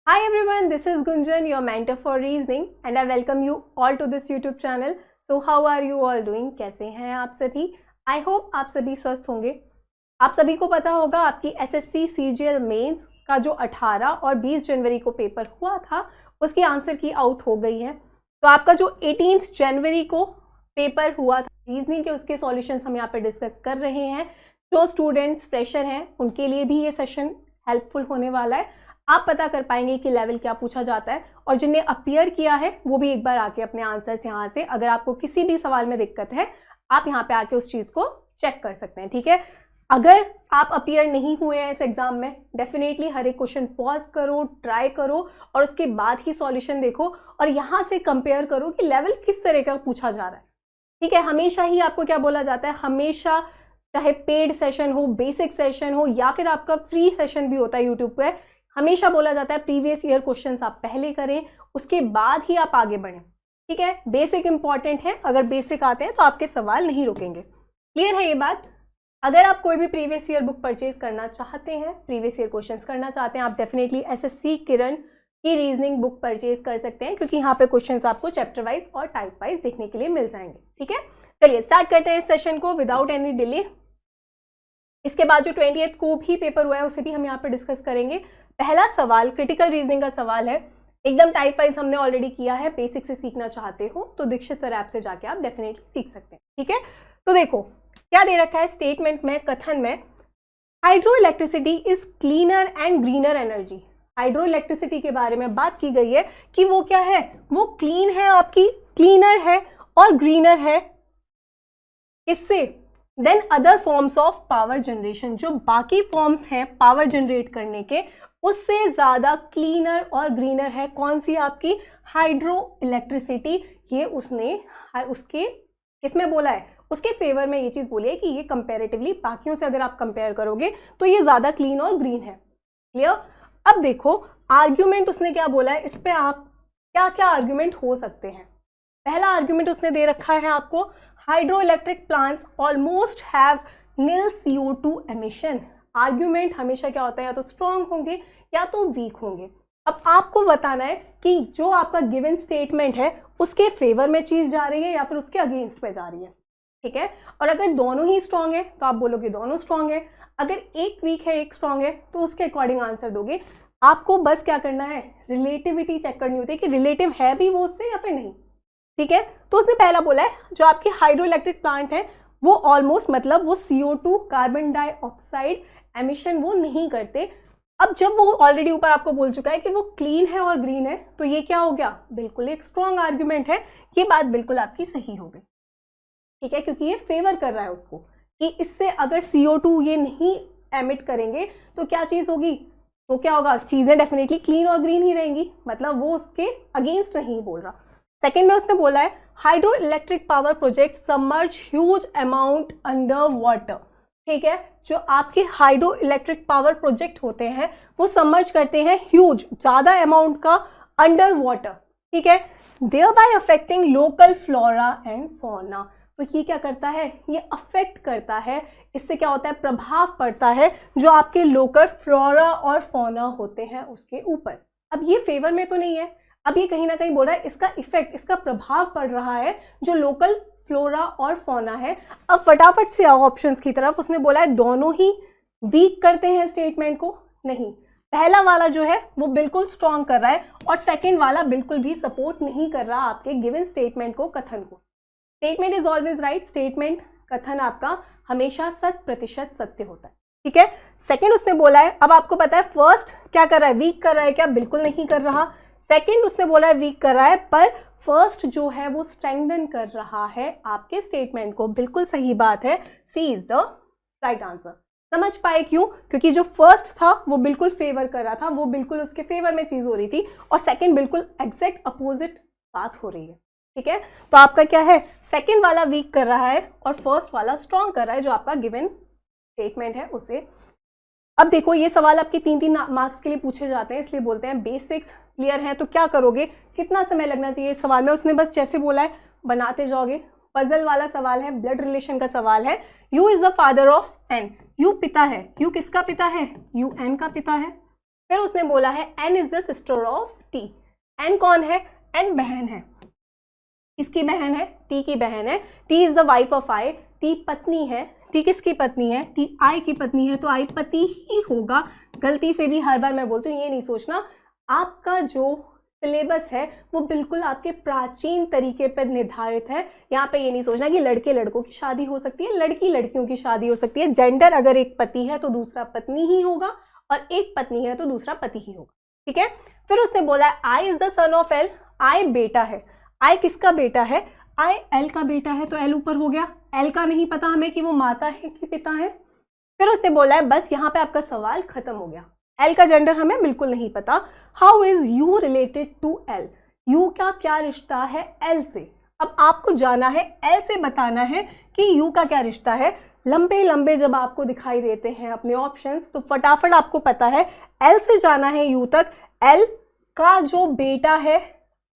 Hi everyone, this is Gunjan, your mentor for reasoning, and I welcome you all to this YouTube channel. So how are you all doing? कैसे हैं आप सभी? I hope आप सभी स्वस्थ होंगे। आप सभी को पता होगा आपकी SSC CGL मेंस का जो 18 और 20 जनवरी को पेपर हुआ था उसकी आंसर की आउट हो गई है। तो आपका जो 18 जनवरी को पेपर हुआ था रीजनिंग के, उसके सॉल्यूशंस हम यहाँ पे डिस्कस कर रहे हैं। जो स्टूडेंट्स फ्रेशर हैं उनके लिए भी ये सेशन हेल्पफुल होने वाला है। आप पता कर पाएंगे कि लेवल क्या पूछा जाता है, और जिन्हें अपीयर किया है वो भी एक बार आके अपने आंसर्स यहाँ से, अगर आपको किसी भी सवाल में दिक्कत है आप यहाँ पे आके उस चीज़ को चेक कर सकते हैं। ठीक है, अगर आप अपीयर नहीं हुए हैं इस एग्जाम में, डेफिनेटली हर एक क्वेश्चन पॉज करो, ट्राई करो और उसके बाद ही सॉल्यूशन देखो और यहाँ से कंपेयर करो कि लेवल किस तरह का पूछा जा रहा है। ठीक है, हमेशा ही आपको क्या बोला जाता है, हमेशा चाहे पेड सेशन हो, बेसिक सेशन हो या फिर आपका फ्री सेशन भी होता है यूट्यूब पे, हमेशा बोला जाता है प्रीवियस ईयर क्वेश्चंस आप पहले करें, उसके बाद ही आप आगे बढ़ें। ठीक है, बेसिक इंपॉर्टेंट है, अगर बेसिक आते हैं तो आपके सवाल नहीं रुकेंगे। क्लियर है ये बात? अगर आप कोई भी प्रीवियस ईयर बुक परचेज करना चाहते हैं, प्रीवियस ईयर क्वेश्चंस करना चाहते हैं, आप डेफिनेटली SSC किरण की रीजनिंग बुक परचेज कर सकते हैं, क्योंकि यहाँ पे क्वेश्चंस आपको चैप्टर वाइज और टाइप वाइज देखने के लिए मिल जाएंगे। ठीक है, चलिए स्टार्ट करते हैं इस सेशन को विदाउट एनी डिले। इसके बाद जो 20th को भी पेपर हुआ है उसे भी हम यहाँ पे डिस्कस करेंगे। पहला सवाल क्रिटिकल रीजनिंग का सवाल है, एकदम टाइप वाइज हमने ऑलरेडी किया है। बेसिक से सीखना चाहते हो तो दीक्षित सर ऐप से जाके आप डेफिनेटली सीख सकते हैं। ठीक है, तो देखो क्या दे रखा है स्टेटमेंट में, कथन में, hydro electricity is cleaner and greener energy. Hydro electricity के बारे में बात की गई है कि वो क्या है, वो क्लीन है, आपकी क्लीनर है और ग्रीनर है। इससे than other forms of power generation, जो बाकी फॉर्म्स हैं पावर जनरेट करने के, उससे ज़्यादा क्लीनर और ग्रीनर है कौन सी, आपकी हाइड्रो इलेक्ट्रिसिटी। ये उसने उसके किसमें बोला है, उसके फेवर में ये चीज़ बोली है कि ये कंपैरेटिवली बाकियों से अगर आप कंपेयर करोगे तो ये ज़्यादा क्लीन और ग्रीन है। क्लियर? अब देखो आर्ग्यूमेंट उसने क्या बोला है, इस पर आप क्या क्या आर्ग्यूमेंट हो सकते हैं। पहला आर्ग्यूमेंट उसने दे रखा है आपको, hydroelectric plants almost have nil CO2 emission. Argument हमेशा क्या होता है, या तो स्ट्रॉन्ग होंगे या तो वीक होंगे। अब आपको बताना है कि जो आपका गिवन स्टेटमेंट है उसके फेवर में चीज जा रही है या फिर उसके अगेंस्ट में जा रही है। ठीक है, और अगर दोनों ही स्ट्रॉन्ग है तो आप बोलोगे दोनों स्ट्रॉन्ग है, अगर एक वीक है एक स्ट्रॉन्ग है तो उसके अकॉर्डिंग आंसर दोगे। आपको बस क्या करना है, रिलेटिविटी चेक करनी होती है कि रिलेटिव है भी वो उससे या फिर नहीं। ठीक है, तो उसने पहला बोला है जो आपकी हाइड्रो इलेक्ट्रिक प्लांट है वो ऑलमोस्ट, मतलब वो CO2 कार्बन डाइऑक्साइड एमिशन वो नहीं करते। अब जब वो ऑलरेडी ऊपर आपको बोल चुका है कि वो क्लीन है और ग्रीन है, तो ये क्या हो गया, बिल्कुल एक स्ट्रॉन्ग आर्ग्यूमेंट है। ये बात बिल्कुल आपकी सही हो गई। ठीक है, क्योंकि ये फेवर कर रहा है उसको कि इससे अगर CO2 ये नहीं एमिट करेंगे तो क्या चीज़ होगी, तो क्या होगा, चीज़ें डेफिनेटली क्लीन और ग्रीन ही रहेंगी, मतलब वो उसके अगेंस्ट नहीं बोल रहा। सेकेंड में उसने बोला है hydro electric power project submerge huge amount under water. ठीक है, जो आपके हाइड्रो इलेक्ट्रिक पावर प्रोजेक्ट होते हैं वो सबमर्ज करते हैं ह्यूज, ज्यादा अमाउंट का अंडर वाटर। ठीक है, thereby affecting local flora and fauna. तो ये क्या करता है, ये अफेक्ट करता है, इससे क्या होता है, प्रभाव पड़ता है जो आपके लोकल फ्लोरा और फौना होते हैं उसके ऊपर। अब ये फेवर में तो नहीं है, अब ये कहीं ना कहीं बोल रहा है इसका इफेक्ट, इसका प्रभाव पड़ रहा है जो लोकल फ्लोरा और फौना है। अब फटाफट से आओ ऑप्शंस की तरफ। उसने बोला है दोनों ही वीक करते हैं स्टेटमेंट को, नहीं, पहला वाला जो है वो बिल्कुल स्ट्रॉन्ग कर रहा है और सेकंड वाला बिल्कुल भी सपोर्ट नहीं कर रहा आपके गिवन स्टेटमेंट को, कथन को। Statement is always right, statement कथन आपका हमेशा 100% सत्य होता है। ठीक है, सेकेंड उसने बोला है, अब आपको पता है फर्स्ट क्या कर रहा है, वीक कर रहा है क्या, बिल्कुल नहीं कर रहा। सेकेंड उसने बोला है वीक कर रहा है, पर फर्स्ट जो है वो स्ट्रेंथन कर रहा है आपके स्टेटमेंट को। बिल्कुल सही बात है, सी इज द राइट आंसर। समझ पाए क्यों, क्योंकि जो फर्स्ट था वो बिल्कुल फेवर कर रहा था, वो बिल्कुल उसके फेवर में चीज हो रही थी, और सेकेंड बिल्कुल एग्जैक्ट अपोजिट बात हो रही है। ठीक है, तो आपका क्या है, सेकेंड वाला वीक कर रहा है और फर्स्ट वाला स्ट्रॉन्ग कर रहा है जो आपका गिवन स्टेटमेंट है उसे। अब देखो ये सवाल आपके 3-3 मार्क्स के लिए पूछे जाते हैं, इसलिए बोलते हैं बेसिक्स क्लियर है तो क्या करोगे, कितना समय लगना चाहिए इस सवाल में। उसने बस जैसे बोला है बनाते जाओगे। पजल वाला सवाल है, ब्लड रिलेशन का सवाल है। U is the father of N, U पिता है, यू किसका पिता है, UN का पिता है। फिर उसने बोला है N is the sister of T. N कौन है? एन बहन है। किसकी बहन है? टी की बहन है। T is the wife of I. T पत्नी है। टी किसकी पत्नी है? टी आई की पत्नी है, तो आई पति ही होगा। गलती से भी हर बार मैं बोलती हूँ ये नहीं सोचना, आपका जो सिलेबस है वो बिल्कुल आपके प्राचीन तरीके पर निर्धारित है। यहाँ पे ये नहीं सोचना कि लड़के लड़कों की शादी हो सकती है, लड़की लड़कियों की शादी हो सकती है। जेंडर अगर एक पति है तो दूसरा पत्नी ही होगा, और एक पत्नी है तो दूसरा पति ही होगा। ठीक है। फिर उसने बोला I is the son of L. I बेटा है। आई किसका बेटा है? आई एल का बेटा है, तो एल ऊपर हो गया। एल का नहीं पता हमें कि वो माता है कि पिता है। फिर उसने बोला है बस यहाँ पे आपका सवाल खत्म हो गया। एल का जेंडर हमें बिल्कुल नहीं पता। How is you related to L? U का क्या रिश्ता है एल से? अब आपको जाना है, एल से बताना है कि यू का क्या रिश्ता है। लंबे लंबे जब आपको दिखाई देते हैं अपने ऑप्शंस, तो फटाफट आपको पता है एल से जाना है यू तक। एल का जो बेटा है,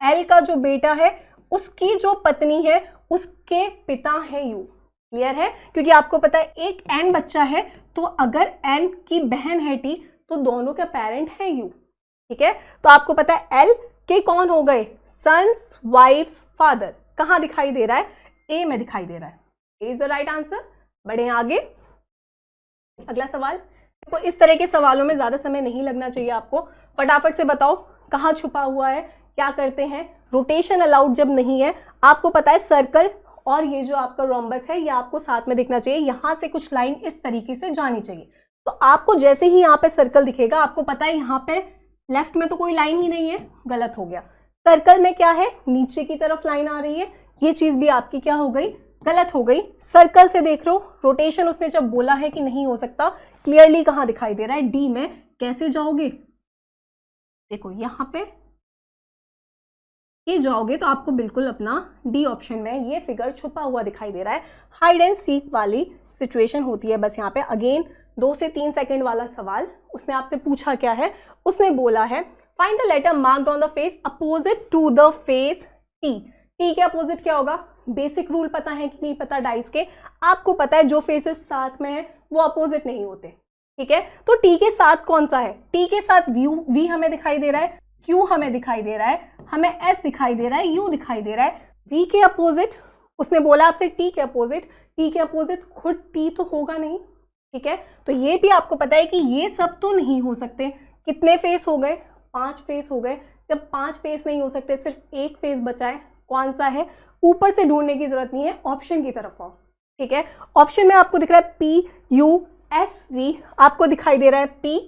एल का जो बेटा है उसकी जो पत्नी है उसके पिता है यू। क्लियर है? क्योंकि आपको पता है एक एन बच्चा है, तो अगर एन की बहन है टी, तो दोनों के पेरेंट है यू। ठीक है। तो आपको पता है एल के कौन हो गए? Sons, wives, father. कहाँ दिखाई दे रहा है? ए में दिखाई दे रहा है। ए इज द राइट आंसर। बढ़े आगे। अगला सवाल। तो इस तरह के सवालों में ज्यादा समय नहीं लगना चाहिए आपको। फटाफट से बताओ कहाँ छुपा हुआ है, क्या करते हैं। रोटेशन अलाउड जब नहीं है, आपको पता है सर्कल और ये जो आपका रोम्बस है ये आपको साथ में दिखना चाहिए। यहां से कुछ लाइन इस तरीके से जानी चाहिए। तो आपको जैसे ही यहाँ पे सर्कल दिखेगा, आपको पता है यहाँ पे लेफ्ट में तो कोई लाइन ही नहीं है, गलत हो गया। सर्कल में क्या है? नीचे की तरफ लाइन आ रही है, ये चीज भी आपकी क्या हो गई? गलत हो गई। सर्कल से देख लो, रोटेशन उसने जब बोला है कि नहीं हो सकता, क्लियरली कहाँ दिखाई दे रहा है? डी में। कैसे जाओगे? देखो यहाँ पे ये जाओगे तो आपको बिल्कुल अपना डी ऑप्शन में ये फिगर छुपा हुआ दिखाई दे रहा है। हाइड एंड सीक वाली सिचुएशन होती है बस यहाँ पे। अगेन 2 से 3 सेकंड वाला सवाल। उसने आपसे पूछा क्या है? उसने बोला है find the letter marked on the face opposite to the face T. T के अपोजिट क्या होगा? बेसिक रूल पता है कि नहीं पता डाइस के? आपको पता है जो फेसेस साथ में है वो अपोजिट नहीं होते। ठीक है। तो टी के साथ कौन सा है? टी के साथ वी हमें दिखाई दे रहा है, क्यू हमें दिखाई दे रहा है, हमें एस दिखाई दे रहा है, यू दिखाई दे रहा है। वी के अपोजिट उसने बोला आपसे टी के अपोजिट। टी के अपोजिट खुद टी तो होगा नहीं। ठीक है। तो ये भी आपको पता है कि ये सब तो नहीं हो सकते। कितने फेस हो गए? 5 फेस हो गए। जब 5 फेस नहीं हो सकते, सिर्फ एक फेस बचा है। कौन सा है? ऊपर से ढूंढने की जरूरत नहीं है, ऑप्शन की तरफ आओ। ठीक है। ऑप्शन में आपको दिख रहा है पी यू एस वी, आपको दिखाई दे रहा है पी।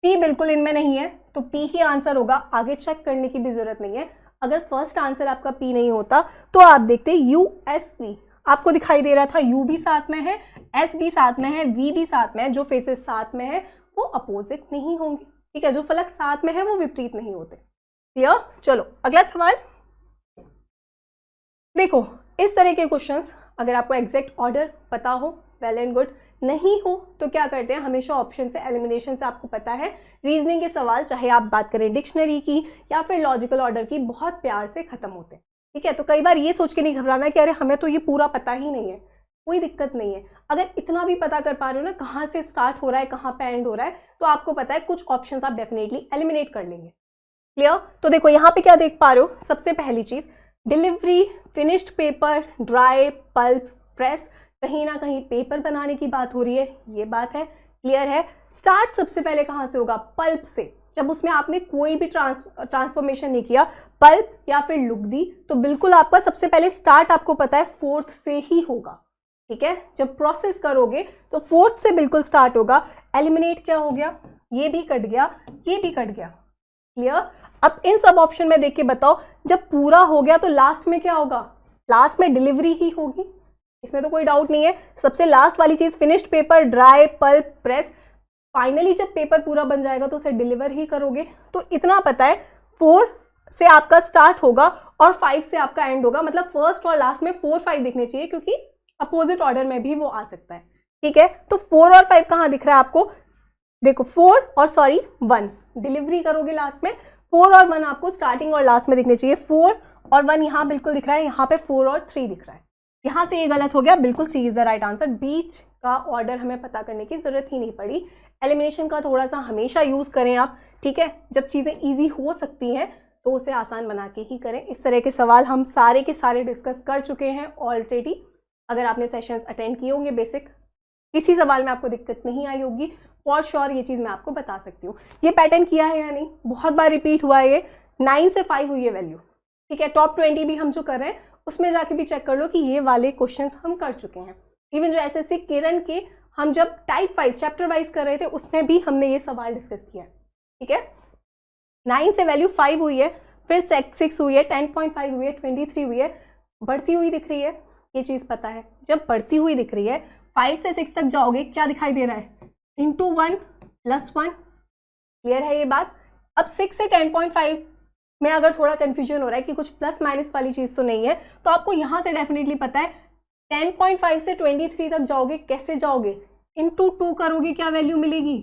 पी बिल्कुल इनमें नहीं है, तो पी ही आंसर होगा। आगे चेक करने की भी जरूरत नहीं है। अगर फर्स्ट आंसर आपका पी नहीं होता तो आप देखते यू एस वी, आपको दिखाई दे रहा था यू भी साथ में है, एस भी साथ में है, वी भी साथ में है। जो फेसेस साथ में है वो अपोजिट नहीं होंगे। ठीक है। जो फलक साथ में है वो विपरीत नहीं होते। क्लियर? चलो अगला सवाल देखो। इस तरह के क्वेश्चंस अगर आपको एग्जैक्ट ऑर्डर पता हो, वेल एंड गुड। नहीं हो तो क्या करते हैं, हमेशा ऑप्शन से, एलिमिनेशन से आपको पता है रीजनिंग के सवाल, चाहे आप बात करें डिक्शनरी की या फिर लॉजिकल ऑर्डर की, बहुत प्यार से खत्म होते हैं। ठीक है। तो कई बार ये सोच के नहीं घबराना कि अरे हमें तो ये पूरा पता ही नहीं है। कोई दिक्कत नहीं है। अगर इतना भी पता कर पा रहे हो ना कहाँ से स्टार्ट हो रहा है, कहाँ पे एंड हो रहा है, तो आपको पता है कुछ ऑप्शन आप डेफिनेटली एलिमिनेट कर लेंगे। क्लियर? तो देखो यहाँ पे क्या देख पा रहे हो? सबसे पहली चीज delivery, finished paper, dry, pulp, press. कहीं ना कहीं पेपर बनाने की बात हो रही है, ये बात है। क्लियर है? स्टार्ट सबसे पहले कहाँ से होगा? पल्प से। जब उसमें आपने कोई भी ट्रांसफॉर्मेशन नहीं किया, पल्प या फिर लुक दी, तो बिल्कुल आपका सबसे पहले स्टार्ट आपको पता है 4th से ही होगा। ठीक है। जब प्रोसेस करोगे तो 4th से बिल्कुल स्टार्ट होगा। एलिमिनेट क्या हो गया? ये भी कट गया, ये भी कट गया। क्लियर? अब इन सब ऑप्शन में देख के बताओ, जब पूरा हो गया तो लास्ट में क्या होगा? लास्ट में डिलीवरी ही होगी, इसमें तो कोई डाउट नहीं है। सबसे लास्ट वाली चीज finished paper, dry, pulp, press. Finally जब पेपर पूरा बन जाएगा तो उसे डिलीवर ही करोगे। तो इतना पता है 4 से आपका स्टार्ट होगा और 5 से आपका एंड होगा। मतलब फर्स्ट और लास्ट में 4, 5 दिखने चाहिए, क्योंकि अपोजिट ऑर्डर में भी वो आ सकता है। ठीक है। तो 4 और 5 कहाँ दिख रहा है आपको? देखो 4 और 1 डिलीवरी करोगे लास्ट में। 4 और 1 आपको स्टार्टिंग और लास्ट में दिखने चाहिए। 4 और 1 यहाँ बिल्कुल दिख रहा है, यहाँ पे 4 और 3 दिख रहा है। यहाँ से ये गलत हो गया, बिल्कुल C is the right answer. बीच का ऑर्डर हमें पता करने की जरूरत ही नहीं पड़ी। एलिमिनेशन का थोड़ा सा हमेशा यूज़ करें आप, ठीक है। जब चीज़ें ईजी हो सकती हैं तो उसे आसान बना के ही करें। इस तरह के सवाल हम सारे के सारे डिस्कस कर चुके हैं ऑलरेडी। अगर आपने सेशंस अटेंड किए होंगे बेसिक, किसी सवाल में आपको दिक्कत नहीं आई होगी, फॉर श्योर ये चीज़ मैं आपको बता सकती हूँ। ये पैटर्न किया है या नहीं, बहुत बार रिपीट हुआ है ये। 9 से 5 हुई है वैल्यू, ठीक है। टॉप 20 भी हम जो कर रहे हैं उसमें जाके भी चेक कर लो कि ये वाले क्वेश्चन हम कर चुके हैं। इवन जो SSC किरण के हम जब टाइप वाइज चैप्टर वाइज कर रहे थे उसमें भी हमने ये सवाल डिस्कस किया है, ठीक है। 9 से वैल्यू 5 हुई है, फिर 6 हुई है, 10.5 हुई है, 23 हुई है, बढ़ती हुई दिख रही है, ये चीज़ पता है। जब बढ़ती हुई दिख रही है 5 से 6 तक जाओगे, क्या दिखाई दे रहा है, इंटू 1 प्लस 1, क्लियर है ये बात। अब 6 से 10.5 में अगर थोड़ा कन्फ्यूजन हो रहा है कि कुछ प्लस माइनस वाली चीज़ तो नहीं है, तो आपको यहाँ से डेफिनेटली पता है 10.5 से 23 तक जाओगे, कैसे जाओगे, इंटू 2 करोगे, क्या वैल्यू मिलेगी,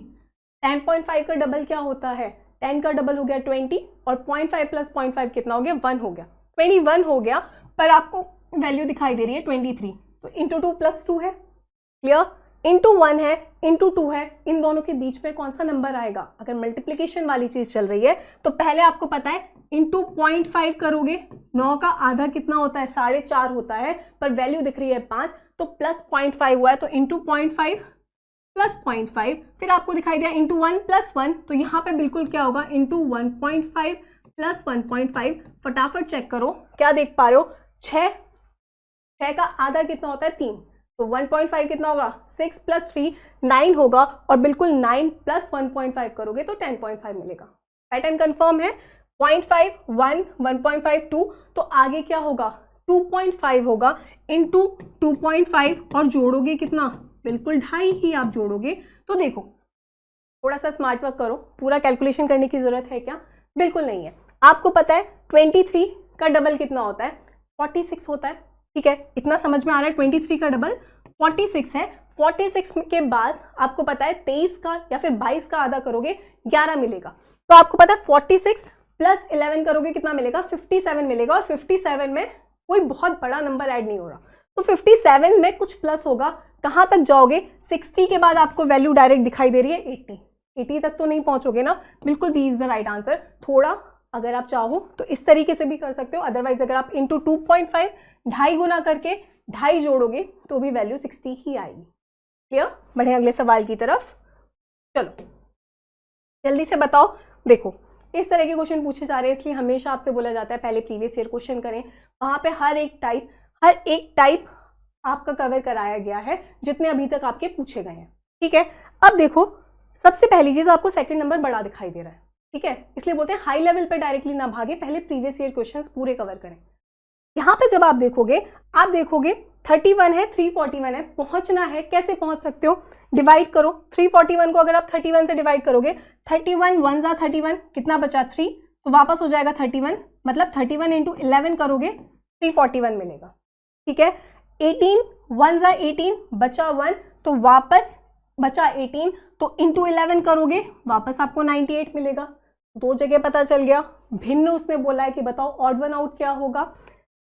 10.5 का डबल क्या होता है, 10 का डबल हो गया 20, और 0.5 प्लस 0.5 कितना हो गया, 1 हो गया, 21 हो गया। पर आपको वैल्यू दिखाई दे रही है 23, तो इंटू 2 प्लस 2 है, क्लियर। इंटू 1 है, इंटू 2 है, इन दोनों के बीच में कौन सा नंबर आएगा। अगर मल्टीप्लिकेशन वाली चीज चल रही है तो पहले आपको पता है इंटू 0.5 करोगे, 9 का आधा कितना होता है, 4.5 होता है, पर वैल्यू दिख रही है 5, तो प्लस 0.5 हुआ है, तो इंटू 0.5 प्लस 0.5, फिर आपको दिखाई दिया इंटू 1 प्लस 1, तो यहाँ पे बिल्कुल क्या होगा, इंटू 1.5 प्लस 1.5। फटाफट चेक करो, क्या देख पा रहे हो, 6 का आधा कितना होता है, 3, तो 1.5 कितना होगा, 6 प्लस 3 9 होगा, और बिल्कुल 9 प्लस 1.5 करोगे तो 10.5 मिलेगा। पैटर्न कंफर्म है, 0.5 1 1.5 2, तो आगे क्या होगा, 2.5 होगा, इंटू 2.5 और जोड़ोगे कितना, बिल्कुल 2.5 ही आप जोड़ोगे। तो देखो थोड़ा सा स्मार्ट वर्क करो, पूरा कैलकुलेशन करने की जरूरत है क्या, बिल्कुल नहीं है। आपको पता है 23 का डबल कितना होता है, 46 होता है, ठीक है, इतना समझ में आ रहा है। 23 का डबल 46 है, 46 के बाद आपको पता है 23 का या फिर 22 का आधा करोगे 11 मिलेगा, तो आपको पता है 46 प्लस 11 करोगे कितना मिलेगा, 57 मिलेगा, और 57 में कोई बहुत बड़ा नंबर ऐड नहीं हो रहा, तो 57 में कुछ प्लस होगा, कहाँ तक जाओगे, 60 के बाद आपको वैल्यू डायरेक्ट दिखाई दे रही है 80 तक तो नहीं पहुंचोगे ना, बिल्कुल B is the right answer. थोड़ा अगर आप चाहो तो इस तरीके से भी कर सकते हो, अदरवाइज अगर आप इंटू 2.5 2.5 गुना करके 2.5 जोड़ोगे तो भी वैल्यू 60 ही आएगी, क्लियर। बढ़े अगले सवाल की तरफ, चलो जल्दी से बताओ। देखो इस तरह के क्वेश्चन पूछे जा रहे हैं, इसलिए हमेशा आपसे बोला जाता है पहले प्रीवियस ईयर क्वेश्चन करें, वहां पे हर एक टाइप आपका कवर कराया गया है जितने अभी तक आपके पूछे गए हैं, ठीक है। अब देखो सबसे पहली चीज आपको सेकंड नंबर बड़ा दिखाई दे रहा है, ठीक है, इसलिए बोलते हैं हाई लेवल पे डायरेक्टली ना भागे, पहले प्रीवियस ईयर क्वेश्चंस पूरे कवर करें। यहाँ पे जब आप देखोगे 31 है, 341 है, पहुंचना है, कैसे पहुंच सकते हो, डिवाइड करो 341 को, अगर आप 31 से डिवाइड करोगे 31 1 जा 31, कितना बचा 3, तो वापस हो जाएगा 31, मतलब 31 इंटू 11 करोगे 341 मिलेगा, ठीक है। 18 1 जा 18, बचा 1, तो वापस बचा 18, तो इंटू 11 करोगे वापस आपको 98 मिलेगा। दो जगह पता चल गया, भिन्न उसने बोला है कि बताओ ऑड वन आउट क्या होगा,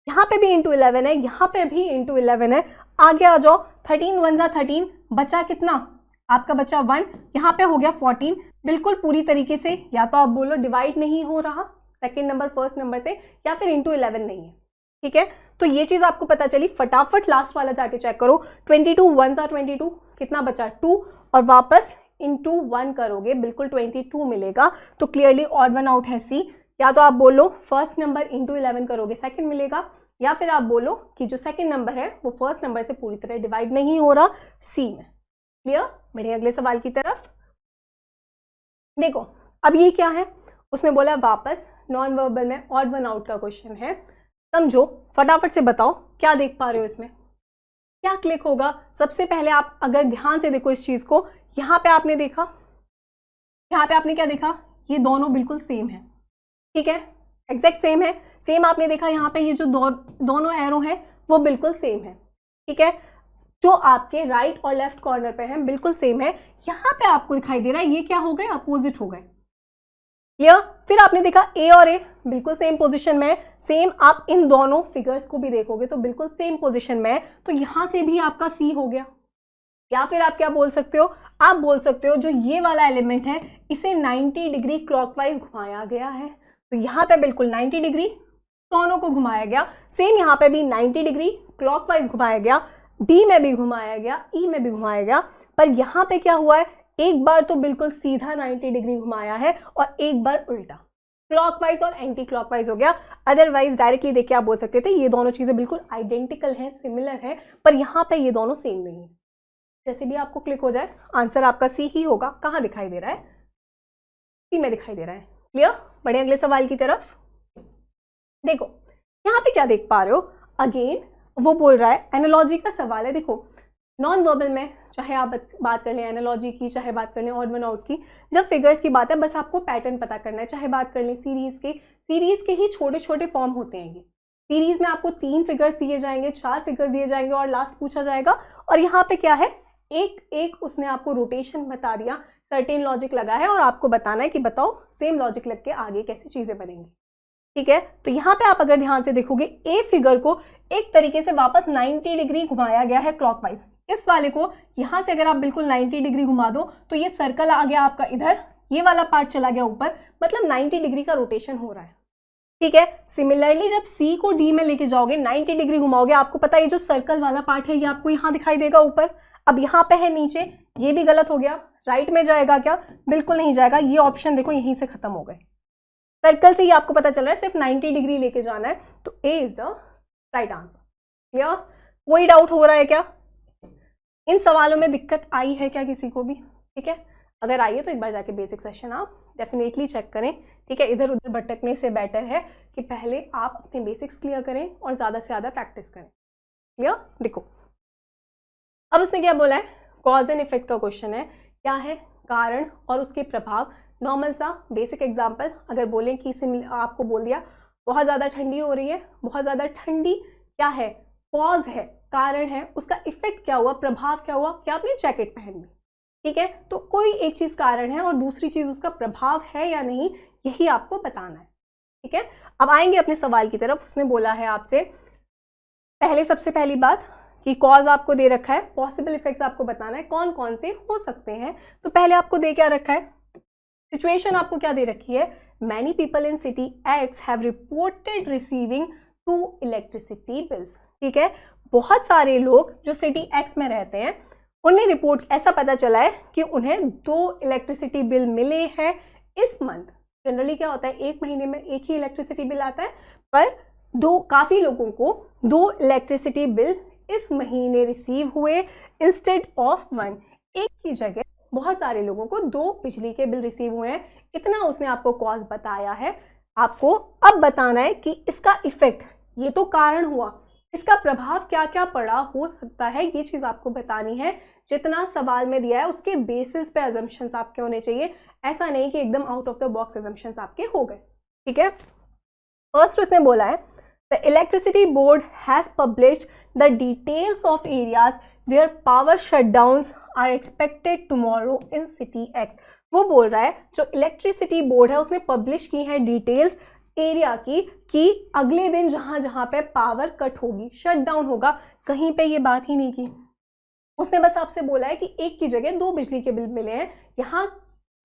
यहाँ पे भी इंटू 11 है, यहाँ पे भी इंटू 11 है, आगे आ जाओ 13 1 जा 13, बचा कितना आपका, बचा 1, यहाँ पे हो गया 14, बिल्कुल पूरी तरीके से या तो आप बोलो डिवाइड नहीं हो रहा सेकंड नंबर फर्स्ट नंबर से, या फिर इंटू 11 नहीं है, ठीक है। तो ये चीज आपको पता चली, फटाफट लास्ट वाला जाके चेक करो, 22 1 जा 22, कितना बचा 2, और वापस इंटू 1 करोगे बिल्कुल 22 मिलेगा, तो क्लियरली ऑड वन आउट है सी। या तो आप बोलो फर्स्ट नंबर इंटू 11 करोगे सेकंड मिलेगा, या फिर आप बोलो कि जो सेकंड नंबर है वो फर्स्ट नंबर से पूरी तरह डिवाइड नहीं हो रहा सी में, क्लियर। बढ़िया अगले सवाल की तरफ देखो, अब ये क्या है, उसने बोला वापस नॉन वर्बल में ऑड वन आउट का क्वेश्चन है, समझो फटाफट से बताओ क्या देख पा रहे हो इसमें, क्या क्लिक होगा। सबसे पहले आप अगर ध्यान से देखो इस चीज को, यहाँ पे आपने देखा, यहाँ पे आपने क्या देखा, ये दोनों बिल्कुल सेम है, ठीक है, एग्जैक्ट सेम है, सेम आपने देखा यहाँ पे ये जो दोनों एरो है वो बिल्कुल सेम है, ठीक है, जो आपके राइट और लेफ्ट कॉर्नर पे हैं बिल्कुल सेम है। यहाँ पे आपको दिखाई दे रहा है ये क्या हो गए, अपोजिट हो गए, क्लियर। फिर आपने देखा ए और ए बिल्कुल सेम पोजीशन में, सेम आप इन दोनों फिगर्स को भी देखोगे तो बिल्कुल सेम पोजीशन में है, तो यहाँ से भी आपका सी हो गया। या फिर आप क्या बोल सकते हो, आप बोल सकते हो जो ये वाला एलिमेंट है इसे 90 डिग्री क्लॉकवाइज घुमाया गया है, तो यहाँ पे बिल्कुल 90 डिग्री दोनों को घुमाया गया। सेम यहाँ पे भी 90 डिग्री क्लॉकवाइज घुमाया गया, डी में भी घुमाया गया, ई में भी घुमाया गया। पर यहाँ पे क्या हुआ है, एक बार तो बिल्कुल सीधा 90 डिग्री घुमाया है और एक बार उल्टा क्लॉकवाइज और एंटी क्लॉकवाइज हो गया। अदरवाइज डायरेक्टली देख के आप बोल सकते थे ये दोनों चीजें बिल्कुल आइडेंटिकल हैं, सिमिलर है, पर यहाँ पे ये दोनों सेम नहीं है। जैसे भी आपको क्लिक हो जाए आंसर आपका सी ही होगा। कहाँ दिखाई दे रहा है, सी में दिखाई दे रहा है। क्लियर? बढ़े अगले सवाल की तरफ। देखो यहाँ पे क्या देख पा रहे हो, अगेन वो बोल रहा है एनालॉजी का सवाल है। देखो नॉन वर्बल में चाहे आप बात कर लें एनालॉजी की, चाहे बात कर लें ऑड वन आउट की, जब फिगर्स की बात है बस आपको पैटर्न पता करना है। चाहे बात कर लें सीरीज के ही छोटे छोटे फॉर्म होते हैं। ये सीरीज में आपको 3 फिगर्स दिए जाएंगे, 4 फिगर्स दिए जाएंगे और लास्ट पूछा जाएगा। और यहाँ पे क्या है, एक एक उसने आपको रोटेशन बता दिया, सर्टेन लॉजिक लगा है और आपको बताना है कि बताओ सेम लॉजिक लग के आगे कैसी चीजें बनेंगी। ठीक है, तो यहाँ पे आप अगर ध्यान से देखोगे ए फिगर को एक तरीके से वापस 90 डिग्री घुमाया गया है क्लॉकवाइज। इस वाले को यहाँ से अगर आप बिल्कुल 90 डिग्री घुमा दो तो ये सर्कल आ गया आपका इधर, ये वाला पार्ट चला गया ऊपर, मतलब 90 डिग्री का रोटेशन हो रहा है। ठीक है, सिमिलरली जब सी को डी में लेके जाओगे 90 डिग्री घुमाओगे, आपको पता है ये जो सर्कल वाला पार्ट है ये आपको यहाँ दिखाई देगा ऊपर। अब यहाँ पे है नीचे, ये भी गलत हो गया। राइट में जाएगा क्या, बिल्कुल नहीं जाएगा। ये ऑप्शन देखो यहीं से खत्म हो गए। सर्कल से ही आपको पता चल रहा है सिर्फ 90 डिग्री लेके जाना है, तो A is the right answer. Clear? कोई डाउट हो रहा है क्या? इन सवालों में दिक्कत आई है क्या किसी को भी? ठीक है, अगर आई है तो एक बार जाके बेसिक सेशन आप डेफिनेटली चेक करें। ठीक है, इधर उधर भटकने से बेटर है कि पहले आप अपने बेसिक्स क्लियर करें और ज़्यादा से ज़्यादा प्रैक्टिस करें। क्लियर? देखो अब उसने क्या बोला है, कॉज एंड इफेक्ट का क्वेश्चन है। क्या है, कारण और उसके प्रभाव। नॉर्मल सा बेसिक एग्जाम्पल अगर बोलें कि आपको बोल दिया बहुत ज़्यादा ठंडी हो रही है, बहुत ज़्यादा ठंडी क्या है, कॉज है, कारण है, उसका इफेक्ट क्या हुआ, प्रभाव क्या हुआ, क्या आपने जैकेट पहन ली। ठीक है, तो कोई एक चीज़ कारण है और दूसरी चीज़ उसका प्रभाव है या नहीं, यही आपको बताना है। ठीक है, अब आएंगे अपने सवाल की तरफ। उसने बोला है आपसे पहले सबसे पहली बात कि कॉज आपको दे रखा है, पॉसिबल इफेक्ट्स आपको बताना है कौन कौन से हो सकते हैं। तो पहले आपको दे क्या रखा है, सिचुएशन आपको क्या दे रखी है, many people in city x have reported receiving 2 electricity bills. ठीक है, बहुत सारे लोग जो सिटी एक्स में रहते हैं उन्हें रिपोर्ट ऐसा पता चला है कि उन्हें 2 इलेक्ट्रिसिटी बिल मिले हैं इस मंथ। जनरली क्या होता है, एक महीने में एक ही इलेक्ट्रिसिटी बिल आता है, पर काफ़ी लोगों को 2 इलेक्ट्रिसिटी बिल इस महीने रिसीव हुए इंस्टेड ऑफ 1। एक की जगह बहुत सारे लोगों को 2 बिजली के बिल रिसीव हुए हैं। इतना उसने आपको कॉज बताया है। आपको अब बताना है कि इसका इफेक्ट, ये तो कारण हुआ, इसका प्रभाव क्या क्या पड़ा हो सकता है, ये चीज़ आपको बतानी है। जितना सवाल में दिया है उसके बेसिस पे अजम्पशंस आपके होने चाहिए, ऐसा नहीं कि एकदम out of the box assumptions आपके हो गए। ठीक है, फर्स्ट उसने बोला है the electricity board has published the details of areas where power shutdowns are expected tomorrow in city X. वो बोल रहा है जो इलेक्ट्रिसिटी बोर्ड है उसने पब्लिश की है डिटेल्स एरिया की कि अगले दिन जहां जहां पे पावर कट होगी, शट डाउन होगा, कहीं पे ये बात ही नहीं की। उसने बस आपसे बोला है कि एक की जगह 2 बिजली के बिल मिले हैं। यहाँ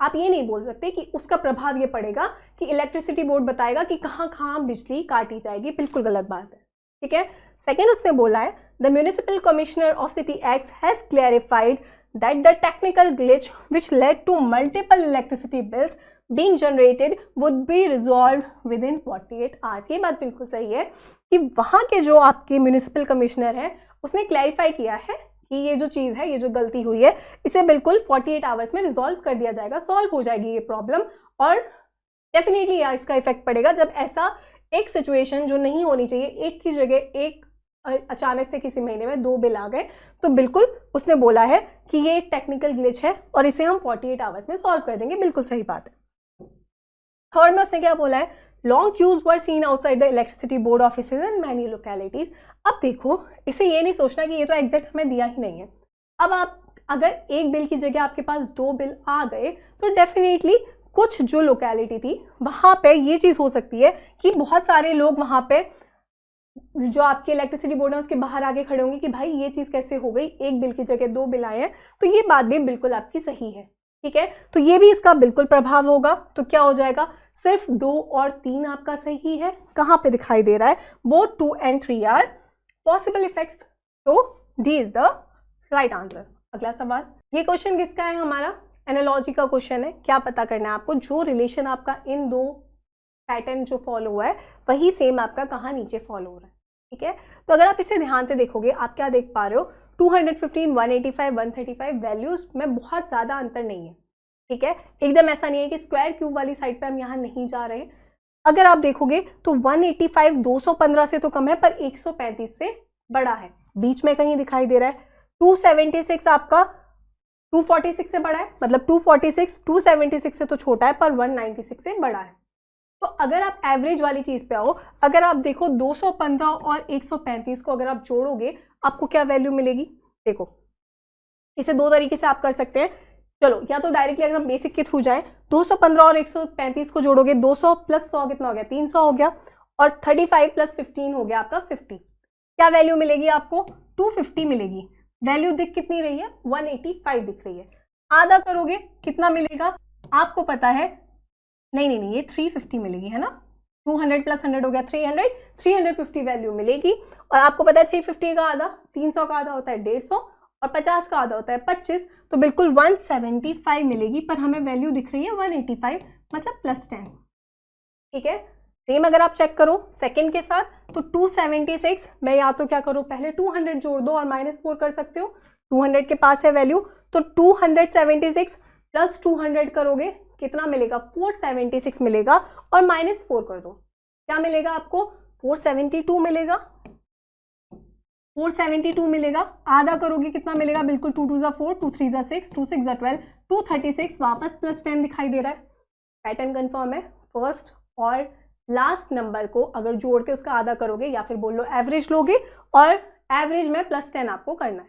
आप ये नहीं बोल सकते कि उसका प्रभाव ये पड़ेगा कि इलेक्ट्रिसिटी बोर्ड बताएगा कि कहाँ कहाँ बिजली काटी जाएगी, बिल्कुल गलत बात है। ठीक है, सेकेंड उसने बोला है the municipal commissioner of city x has clarified that the technical glitch which led to multiple electricity bills being generated would be resolved within 48 hours। ये बात बिल्कुल सही है कि वहाँ के जो आपके म्यूनिसिपल कमिश्नर हैं उसने क्लैरिफाई किया है कि ये जो चीज़ है, ये जो गलती हुई है, इसे बिल्कुल 48 आवर्स में रिजॉल्व कर दिया जाएगा, सॉल्व हो जाएगी ये प्रॉब्लम। और डेफिनेटली इसका इफेक्ट पड़ेगा जब ऐसा एक सिचुएशन जो नहीं होनी चाहिए, एक की जगह एक अचानक से किसी महीने में 2 बिल आ गए, तो बिल्कुल उसने बोला है कि ये एक टेक्निकल ग्लिच है और इसे हम 48 आवर्स में सॉल्व कर देंगे, बिल्कुल सही बात है। थर्ड में उसने क्या बोला है long queues were seen outside the electricity board offices in many localities. अब देखो इसे ये नहीं सोचना कि ये तो एग्जैक्ट हमें दिया ही नहीं है। अब आप अगर एक बिल की जगह आपके पास 2 बिल आ गए तो डेफिनेटली कुछ जो लोकेलिटी थी वहाँ पे ये चीज़ हो सकती है कि बहुत सारे लोग वहाँ पे जो आपके इलेक्ट्रिसिटी बोर्ड है उसके बाहर आके खड़े होंगे कि भाई ये चीज़ कैसे हो गई, एक बिल की जगह 2 बिल आए हैं। तो ये बात भी बिल्कुल आपकी सही है, ठीक है। तो ये भी इसका बिल्कुल प्रभाव होगा। तो क्या हो जाएगा, सिर्फ 2 और 3 आपका सही है। कहाँ पे दिखाई दे रहा है, both 2 and 3 are possible effects. तो D is the right answer. अगला सवाल, ये क्वेश्चन किसका है, हमारा एनालॉजी का क्वेश्चन है। क्या पता करना है आपको, जो रिलेशन आपका इन दो पैटर्न जो फॉलो हुआ है वही सेम आपका कहाँ नीचे फॉलो हो रहा है, ठीक है। तो अगर आप इसे ध्यान से देखोगे, आप क्या देख पा रहे हो, 215, 185, 135 वैल्यूज में बहुत ज़्यादा अंतर नहीं है, ठीक है। एकदम ऐसा नहीं है कि स्क्वायर क्यूब वाली साइड पे हम यहाँ नहीं जा रहे। अगर आप देखोगे तो 185 215 से तो कम है, पर 135 से बड़ा है, बीच में कहीं दिखाई दे रहा है। 276 आपका 246 से बड़ा है, मतलब 246 276 से तो छोटा है, पर 196 से बड़ा है। तो अगर आप एवरेज वाली चीज पे आओ, अगर आप देखो 215 और 135 को अगर आप जोड़ोगे, आपको क्या वैल्यू मिलेगी। देखो, इसे दो तरीके से आप कर सकते हैं। चलो, या तो डायरेक्टली अगर हम बेसिक के थ्रू जाए, 215 और 135 को जोड़ोगे, 200 प्लस 100 कितना हो गया, 300 हो गया, और 35 प्लस 15 हो गया आपका 50। क्या वैल्यू मिलेगी आपको, 250 मिलेगी। वैल्यू दिख कितनी रही है, 185 दिख रही है। आधा करोगे कितना मिलेगा, आपको पता है, नहीं, ये 350 मिलेगी, है ना। 200 प्लस 100 हो गया 300, 350 वैल्यू मिलेगी। और आपको पता है 350 का आधा 300 का आधा होता है 150, और 50 का आधा होता है 25, तो बिल्कुल 175 मिलेगी। पर हमें वैल्यू दिख रही है 185, मतलब +10, ठीक है। सेम अगर आप चेक करो सेकंड के साथ, तो 276 मैं या तो क्या करूँ, पहले 200 जोड़ दो और -4 कर सकते हो, 200 के पास है वैल्यू, तो 276 प्लस 200 करोगे कितना मिलेगा, 476 मिलेगा, और -4 कर दो, क्या मिलेगा आपको, 472 मिलेगा, 472 मिलेगा। आधा करोगे कितना मिलेगा, बिल्कुल 2 2 4, 2 3 6, 2 6 12, 236, वापस +10 दिखाई दे रहा है। पैटर्न कंफर्म है। फर्स्ट और लास्ट नंबर को अगर जोड़ के उसका आधा करोगे, या फिर बोल लो एवरेज लोगे, और एवरेज में +10 आपको करना है,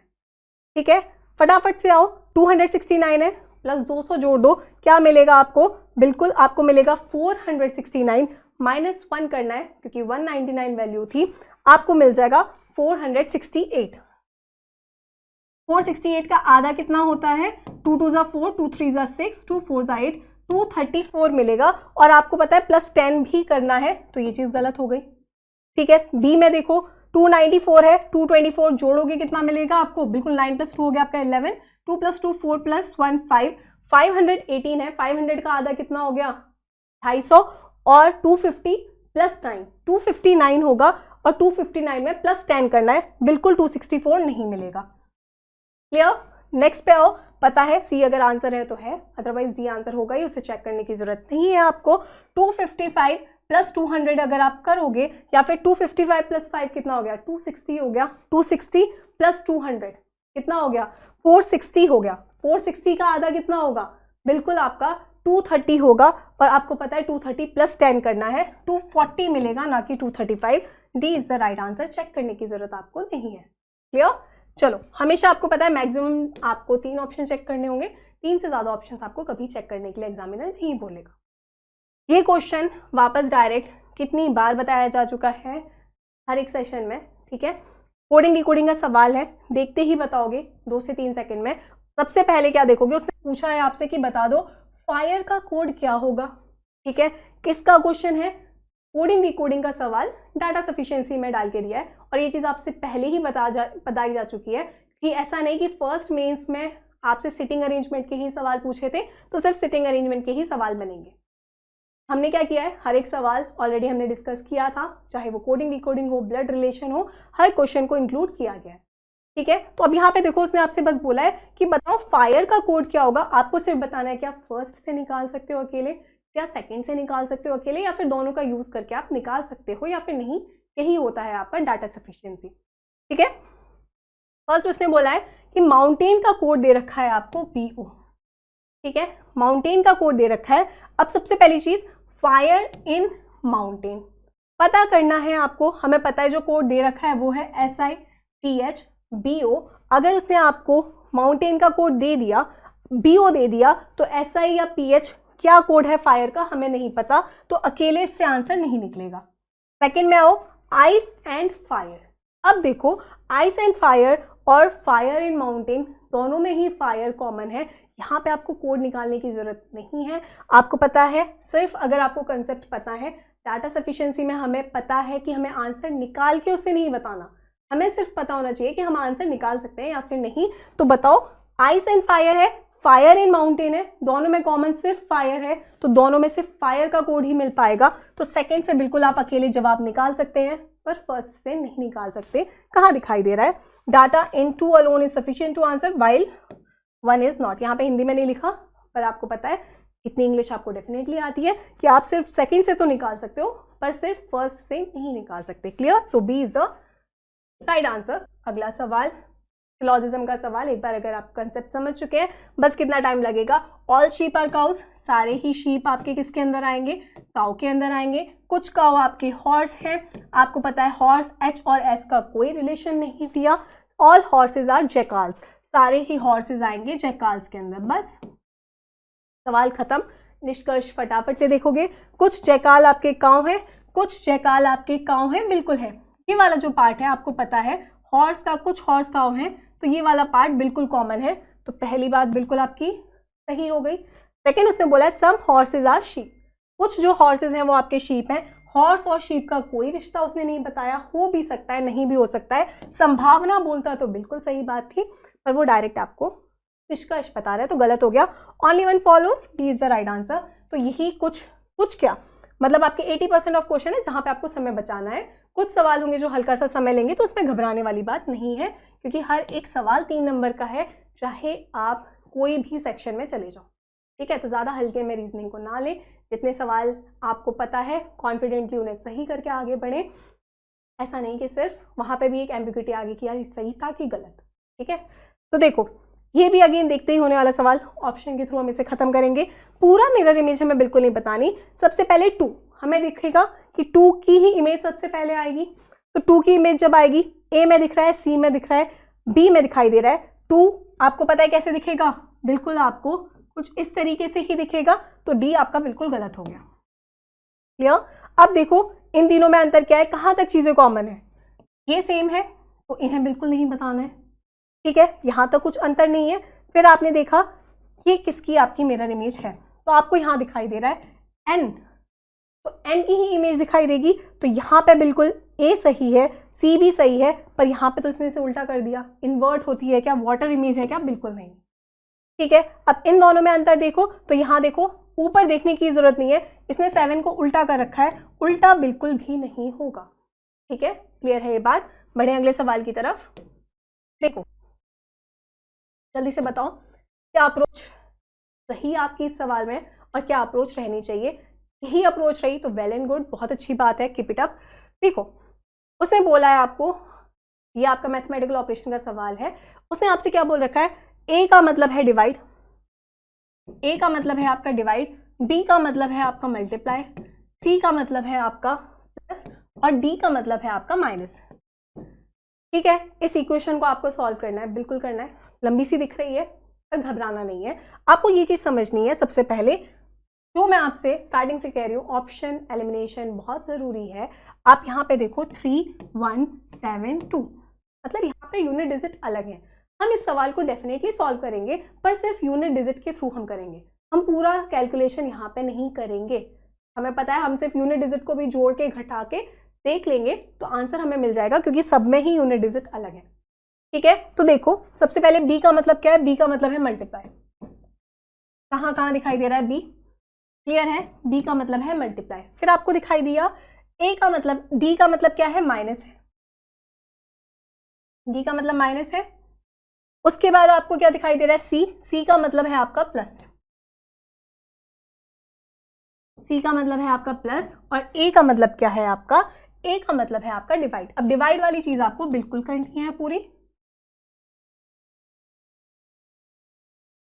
ठीक है। फटाफट से आओ, 269 है, प्लस 200 जोड़ दो, क्या मिलेगा आपको, बिल्कुल आपको मिलेगा 469, -1 करना है क्योंकि 199 वैल्यू थी, आपको मिल जाएगा 468। 468 का आधा कितना होता है, 2 2 4, 2 3 6, 2 4 8, 234 मिलेगा। और आपको पता है +10 भी करना है, तो ये चीज गलत हो गई, ठीक है। बी में देखो 294 है, 224 जोड़ोगे कितना मिलेगा आपको, बिल्कुल 9 + 2 हो गया आपका 11, 2 + 2 4 + 1 5, 518 है, 500 का आधा कितना हो गया 250, और 250 + 9 259 होगा, और 259 में +10 करना है, बिल्कुल 264 नहीं मिलेगा। क्लियर। नेक्स्ट पे आओ, पता है सी अगर आंसर है तो है, अदरवाइज डी आंसर होगा ही, उसे चेक करने की जरूरत नहीं है आपको। 255 + 200 अगर आप करोगे, या फिर 255 + 5 कितना हो गया, 260 हो गया, 260 + 200 कितना हो गया, 460 हो गया। 460 का आधा कितना होगा, बिल्कुल आपका 230 होगा, और आपको पता है 230 + 10 करना है, 240 मिलेगा, ना कि 235। D is the right answer, check करने की जरूरत आपको नहीं है। क्लियर। चलो, हमेशा आपको पता है मैक्सिमम आपको 3 ऑप्शन चेक करने होंगे, 3 से ज्यादा ऑप्शंस आपको कभी चेक करने के लिए एग्जामिनर नहीं बोलेगा। ये क्वेश्चन वापस डायरेक्ट कितनी बार बताया जा चुका है हर एक सेशन में, ठीक है। कोडिंग डिकोडिंग का सवाल है, देखते ही बताओगे 2 से 3 सेकंड में। सबसे पहले क्या देखोगे, उसने पूछा है आपसे कि बता दो फायर का कोड क्या होगा, ठीक है। किसका क्वेश्चन है, कोडिंग डिकोडिंग का सवाल डाटा सफिशिएंसी में डाल के दिया है, और ये चीज़ आपसे पहले ही बताई जा चुकी है कि ऐसा नहीं कि फर्स्ट मेंस में आपसे सिटिंग अरेंजमेंट के ही सवाल पूछे थे तो सिर्फ सिटिंग अरेंजमेंट के ही सवाल बनेंगे। हमने क्या किया है, हर एक सवाल ऑलरेडी हमने डिस्कस किया था, चाहे वो कोडिंग डिकोडिंग हो, ब्लड रिलेशन हो, हर क्वेश्चन को इंक्लूड किया गया है, ठीक है। तो अब यहाँ पे देखो, उसने आपसे बस बोला है कि बताओ फायर का कोड क्या होगा। आपको सिर्फ बताना है कि आप फर्स्ट से निकाल सकते हो अकेले, या सेकंड से निकाल सकते हो अकेले, या फिर दोनों का यूज करके आप निकाल सकते हो, या फिर नहीं। यही होता है आपका डाटा सफिशिएंसी, ठीक है। फर्स्ट उसने बोला है कि माउंटेन का कोड दे रखा है आपको PO, ठीक है। माउंटेन का कोड दे रखा है। अब सबसे पहली चीज, फायर इन माउंटेन पता करना है आपको। हमें पता है जो कोड दे रखा है वो है SIPHBO। अगर उसने आपको माउंटेन का कोड दे दिया, BO दे दिया, तो SI या PH क्या कोड है फायर का हमें नहीं पता, तो अकेले इससे आंसर नहीं निकलेगा। सेकंड में आओ, आइस एंड फायर। अब देखो आइस एंड फायर और फायर इन माउंटेन दोनों में ही फायर कॉमन है। यहाँ पे आपको कोड निकालने की जरूरत नहीं है, आपको पता है, सिर्फ अगर आपको कंसेप्ट पता है, डाटा सफिशिएंसी में हमें पता है कि हमें आंसर निकाल के उसे नहीं बताना, हमें सिर्फ पता होना चाहिए कि हम आंसर निकाल सकते हैं या फिर नहीं। तो बताओ आइस एंड फायर है, फायर इन माउंटेन है, दोनों में कॉमन सिर्फ फायर है, तो दोनों में सिर्फ फायर का कोड ही मिल पाएगा। तो सेकंड से बिल्कुल आप अकेले जवाब निकाल सकते हैं, पर फर्स्ट से नहीं निकाल सकते। कहाँ दिखाई दे रहा है, data in 2 alone is sufficient to answer while 1 is not. यहाँ पे हिंदी में नहीं लिखा, पर आपको पता है, इतनी इंग्लिश आपको डेफिनेटली आती है कि आप सिर्फ सेकंड से तो निकाल सकते हो, पर सिर्फ फर्स्ट से नहीं निकाल सकते। Clear? So B is the right answer. अगला सवाल, सिलॉजिज्म का सवाल। एक बार अगर आप कंसेप्ट समझ चुके हैं, बस कितना टाइम लगेगा। ऑल शीप आर काउज, सारे ही शीप आपके किसके अंदर आएंगे, काउ के अंदर आएंगे। कुछ काउ आपके हॉर्स हैं, आपको पता है हॉर्स एच और एस का कोई रिलेशन नहीं दिया। ऑल हॉर्सेज आर जैकाल्स, सारे ही हॉर्सेज आएंगे जैकाल्स के अंदर। बस सवाल खत्म। निष्कर्ष फटाफट से देखोगे, कुछ जैकाल आपके काउ हैं, कुछ जैकाल आपके काउ हैं, बिल्कुल है। ये वाला जो पार्ट है आपको पता है, हॉर्स का कुछ हॉर्स काउ हैं, तो ये वाला पार्ट बिल्कुल कॉमन है। तो पहली बात बिल्कुल आपकी सही हो गई। सेकंड उसने बोला है सम हॉर्सेज आर शीप, कुछ जो हॉर्सेज हैं वो आपके शीप हैं। हॉर्स और शीप का कोई रिश्ता उसने नहीं बताया, हो भी सकता है नहीं भी हो सकता है, संभावना बोलता तो बिल्कुल सही बात थी, पर वो डायरेक्ट आपको निष्कर्ष बता रहा है, तो गलत हो गया। Only one follows, D is the right answer. तो यही कुछ क्या मतलब आपके 80% ऑफ क्वेश्चन है जहां पे आपको समय बचाना है। कुछ सवाल होंगे जो हल्का सा समय लेंगे, तो उसमें घबराने वाली बात नहीं है, क्योंकि हर एक सवाल 3 नंबर का है, चाहे आप कोई भी सेक्शन में चले जाओ। ठीक है, तो ज़्यादा हल्के में रीजनिंग को ना लें। जितने सवाल आपको पता है कॉन्फिडेंटली उन्हें सही करके आगे बढ़ें। ऐसा नहीं कि सिर्फ वहाँ पे भी एक एम्बिग्यूटी आ गई कि यार ये सही था कि गलत। ठीक है, तो देखो ये भी अगेन देखते ही होने वाला सवाल, ऑप्शन के थ्रू हम इसे खत्म करेंगे। पूरा मिरर इमेज हमें बिल्कुल नहीं बतानी। सबसे पहले 2 हमें दिखेगा कि 2 की ही इमेज सबसे पहले आएगी। तो 2 की इमेज जब आएगी, ए में दिख रहा है, सी में दिख रहा है, बी में दिखाई दे रहा है। 2 आपको पता है कैसे दिखेगा, बिल्कुल आपको कुछ इस तरीके से ही दिखेगा। तो डी आपका बिल्कुल गलत हो गया। क्लियर? अब देखो इन तीनों में अंतर क्या है, कहाँ तक चीजें कॉमन है। ये सेम है तो इन्हें बिल्कुल नहीं बताना है। ठीक है, यहां तक कुछ अंतर नहीं है। फिर आपने देखा ये किसकी आपकी मिरर इमेज है, तो आपको यहां दिखाई दे रहा है एन, तो एन की ही इमेज दिखाई देगी। तो यहाँ पे बिल्कुल ए सही है, सी भी सही है, पर यहाँ पे तो इसने इसे उल्टा कर दिया। इन्वर्ट होती है क्या, वाटर इमेज है क्या, बिल्कुल नहीं। ठीक है, अब इन दोनों में अंतर देखो, तो यहाँ देखो ऊपर देखने की जरूरत नहीं है, इसने 7 को उल्टा कर रखा है, उल्टा बिल्कुल भी नहीं होगा। ठीक है, क्लियर है ये बात। बढ़े अगले सवाल की तरफ। देखो जल्दी से बताओ क्या अप्रोच रही आपकी इस सवाल में और क्या अप्रोच रहनी चाहिए। यही अप्रोच रही तो वेल एंड गुड, बहुत अच्छी बात है, कीप इट अप। देखो उसने बोला है आपको, ये आपका मैथमेटिकल ऑपरेशन का सवाल है, उसने आपसे क्या बोल रखा है, ए का मतलब है डिवाइड, ए का मतलब है आपका डिवाइड, बी का मतलब है आपका मल्टीप्लाई, सी का मतलब है आपका प्लस और डी का मतलब है आपका माइनस। ठीक है, इस इक्वेशन को आपको सॉल्व करना है, बिल्कुल करना है। लंबी सी दिख रही है पर घबराना नहीं है, आपको ये चीज समझनी है। सबसे पहले जो मैं आपसे स्टार्टिंग से कह रही हूँ, ऑप्शन एलिमिनेशन बहुत जरूरी है। आप यहाँ पे देखो 3 1 7 2, मतलब यहाँ पे यूनिट डिजिट अलग है। हम इस सवाल को डेफिनेटली सॉल्व करेंगे, पर सिर्फ यूनिट डिजिट के थ्रू हम करेंगे, हम पूरा कैलकुलेशन यहाँ पे नहीं करेंगे। हमें पता है हम सिर्फ यूनिट डिजिट को भी जोड़ के घटा के देख लेंगे तो आंसर हमें मिल जाएगा, क्योंकि सब में ही यूनिट डिजिट अलग है। ठीक है, तो देखो सबसे पहले बी का मतलब क्या है, बी का मतलब है मल्टीप्लाई। कहाँ कहाँ दिखाई दे रहा है बी, क्लियर है, बी का मतलब है मल्टीप्लाई। फिर आपको दिखाई दिया ए का मतलब, डी का मतलब क्या है, माइनस है, डी का मतलब माइनस है। उसके बाद आपको क्या दिखाई दे रहा है, सी, सी का मतलब है आपका प्लस, सी का मतलब है आपका प्लस, और ए का मतलब क्या है आपका, ए का मतलब है आपका डिवाइड। अब डिवाइड वाली चीज आपको बिल्कुल करनी है पूरी।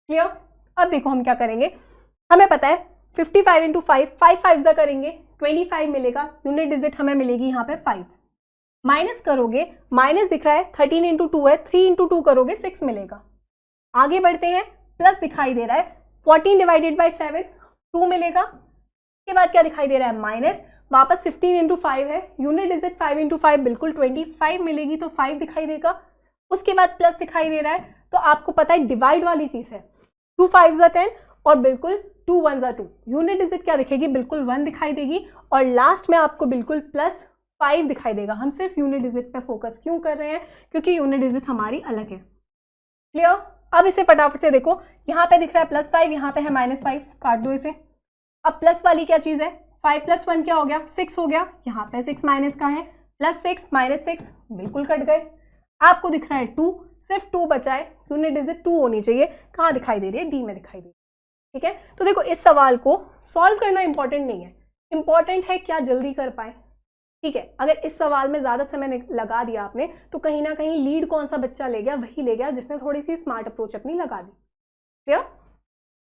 क्लियर? अब देखो हम क्या करेंगे, हमें पता है 55 इंटू 5, 5 5 करेंगे 25 मिलेगा, यूनिट डिजिट हमें मिलेगी यहाँ पे 5। माइनस करोगे, माइनस दिख रहा है 13 इंटू 2 है, 3 इंटू 2 करोगे 6 मिलेगा। आगे बढ़ते हैं, प्लस दिखाई दे रहा है 14 डिवाइडेड बाई 7 2 मिलेगा। उसके बाद क्या दिखाई दे रहा है, माइनस वापस 15 इंटू 5 है, यूनिट डिजिट 5 इंटू 5 बिल्कुल 25 मिलेगी, तो 5 दिखाई देगा। उसके बाद प्लस दिखाई दे रहा है, तो आपको पता है डिवाइड वाली चीज है, 2 5 10 और बिल्कुल 2 1 2। यूनिट डिजिट क्या दिखेगी, बिल्कुल 1 दिखाई देगी, और लास्ट में आपको बिल्कुल प्लस 5 दिखाई देगा। हम सिर्फ यूनिट डिजिट पे फोकस क्यों कर रहे हैं, क्योंकि यूनिट डिजिट हमारी अलग है। क्लियर? अब इसे फटाफट से देखो, यहाँ पे दिख रहा है +5, यहाँ पे है -5, काट दो इसे। अब प्लस वाली क्या चीज है, 5 + 1 क्या हो गया, 6 हो गया। यहाँ पे 6 माइनस का है, +6 -6 बिल्कुल कट गए। आपको दिख रहा है 2, सिर्फ 2 बचा है, यूनिट डिजिट 2 होनी चाहिए। कहाँ दिखाई दे रही है, डी में दिखाई दे रही है। ठीक है, तो देखो इस सवाल को सॉल्व करना इंपॉर्टेंट नहीं है, इंपॉर्टेंट है क्या जल्दी कर पाए। ठीक है, अगर इस सवाल में ज्यादा समय लगा दिया आपने तो कहीं ना कहीं लीड कौन सा बच्चा ले गया, वही ले गया जिसने थोड़ी सी स्मार्ट अप्रोच अपनी लगा दी। क्लियर?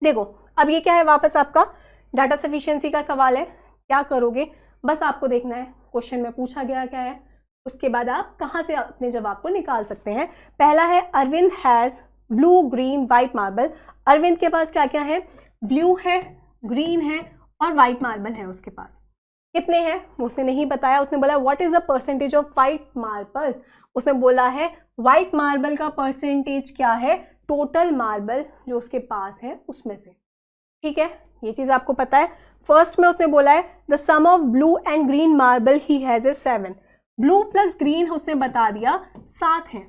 देखो अब ये क्या है, वापस आपका डाटा सफिशिएंसी का सवाल है। क्या करोगे, बस आपको देखना है क्वेश्चन में पूछा गया क्या है, उसके बाद आप कहाँ से अपने जवाब को निकाल सकते हैं। पहला है Arvind has blue green white marble. Arvind के पास क्या क्या है, ब्लू है, ग्रीन है और व्हाइट मार्बल है उसके पास। कितने हैं वो उसने नहीं बताया, उसने बोला what is the percentage of white marble. उसने बोला है व्हाइट मार्बल का परसेंटेज क्या है टोटल मार्बल जो उसके पास है उसमें से। ठीक है, ये चीज आपको पता है। फर्स्ट में उसने बोला है the sum of blue and green marble he has a 7। Blue plus green उसने बता दिया 7 है।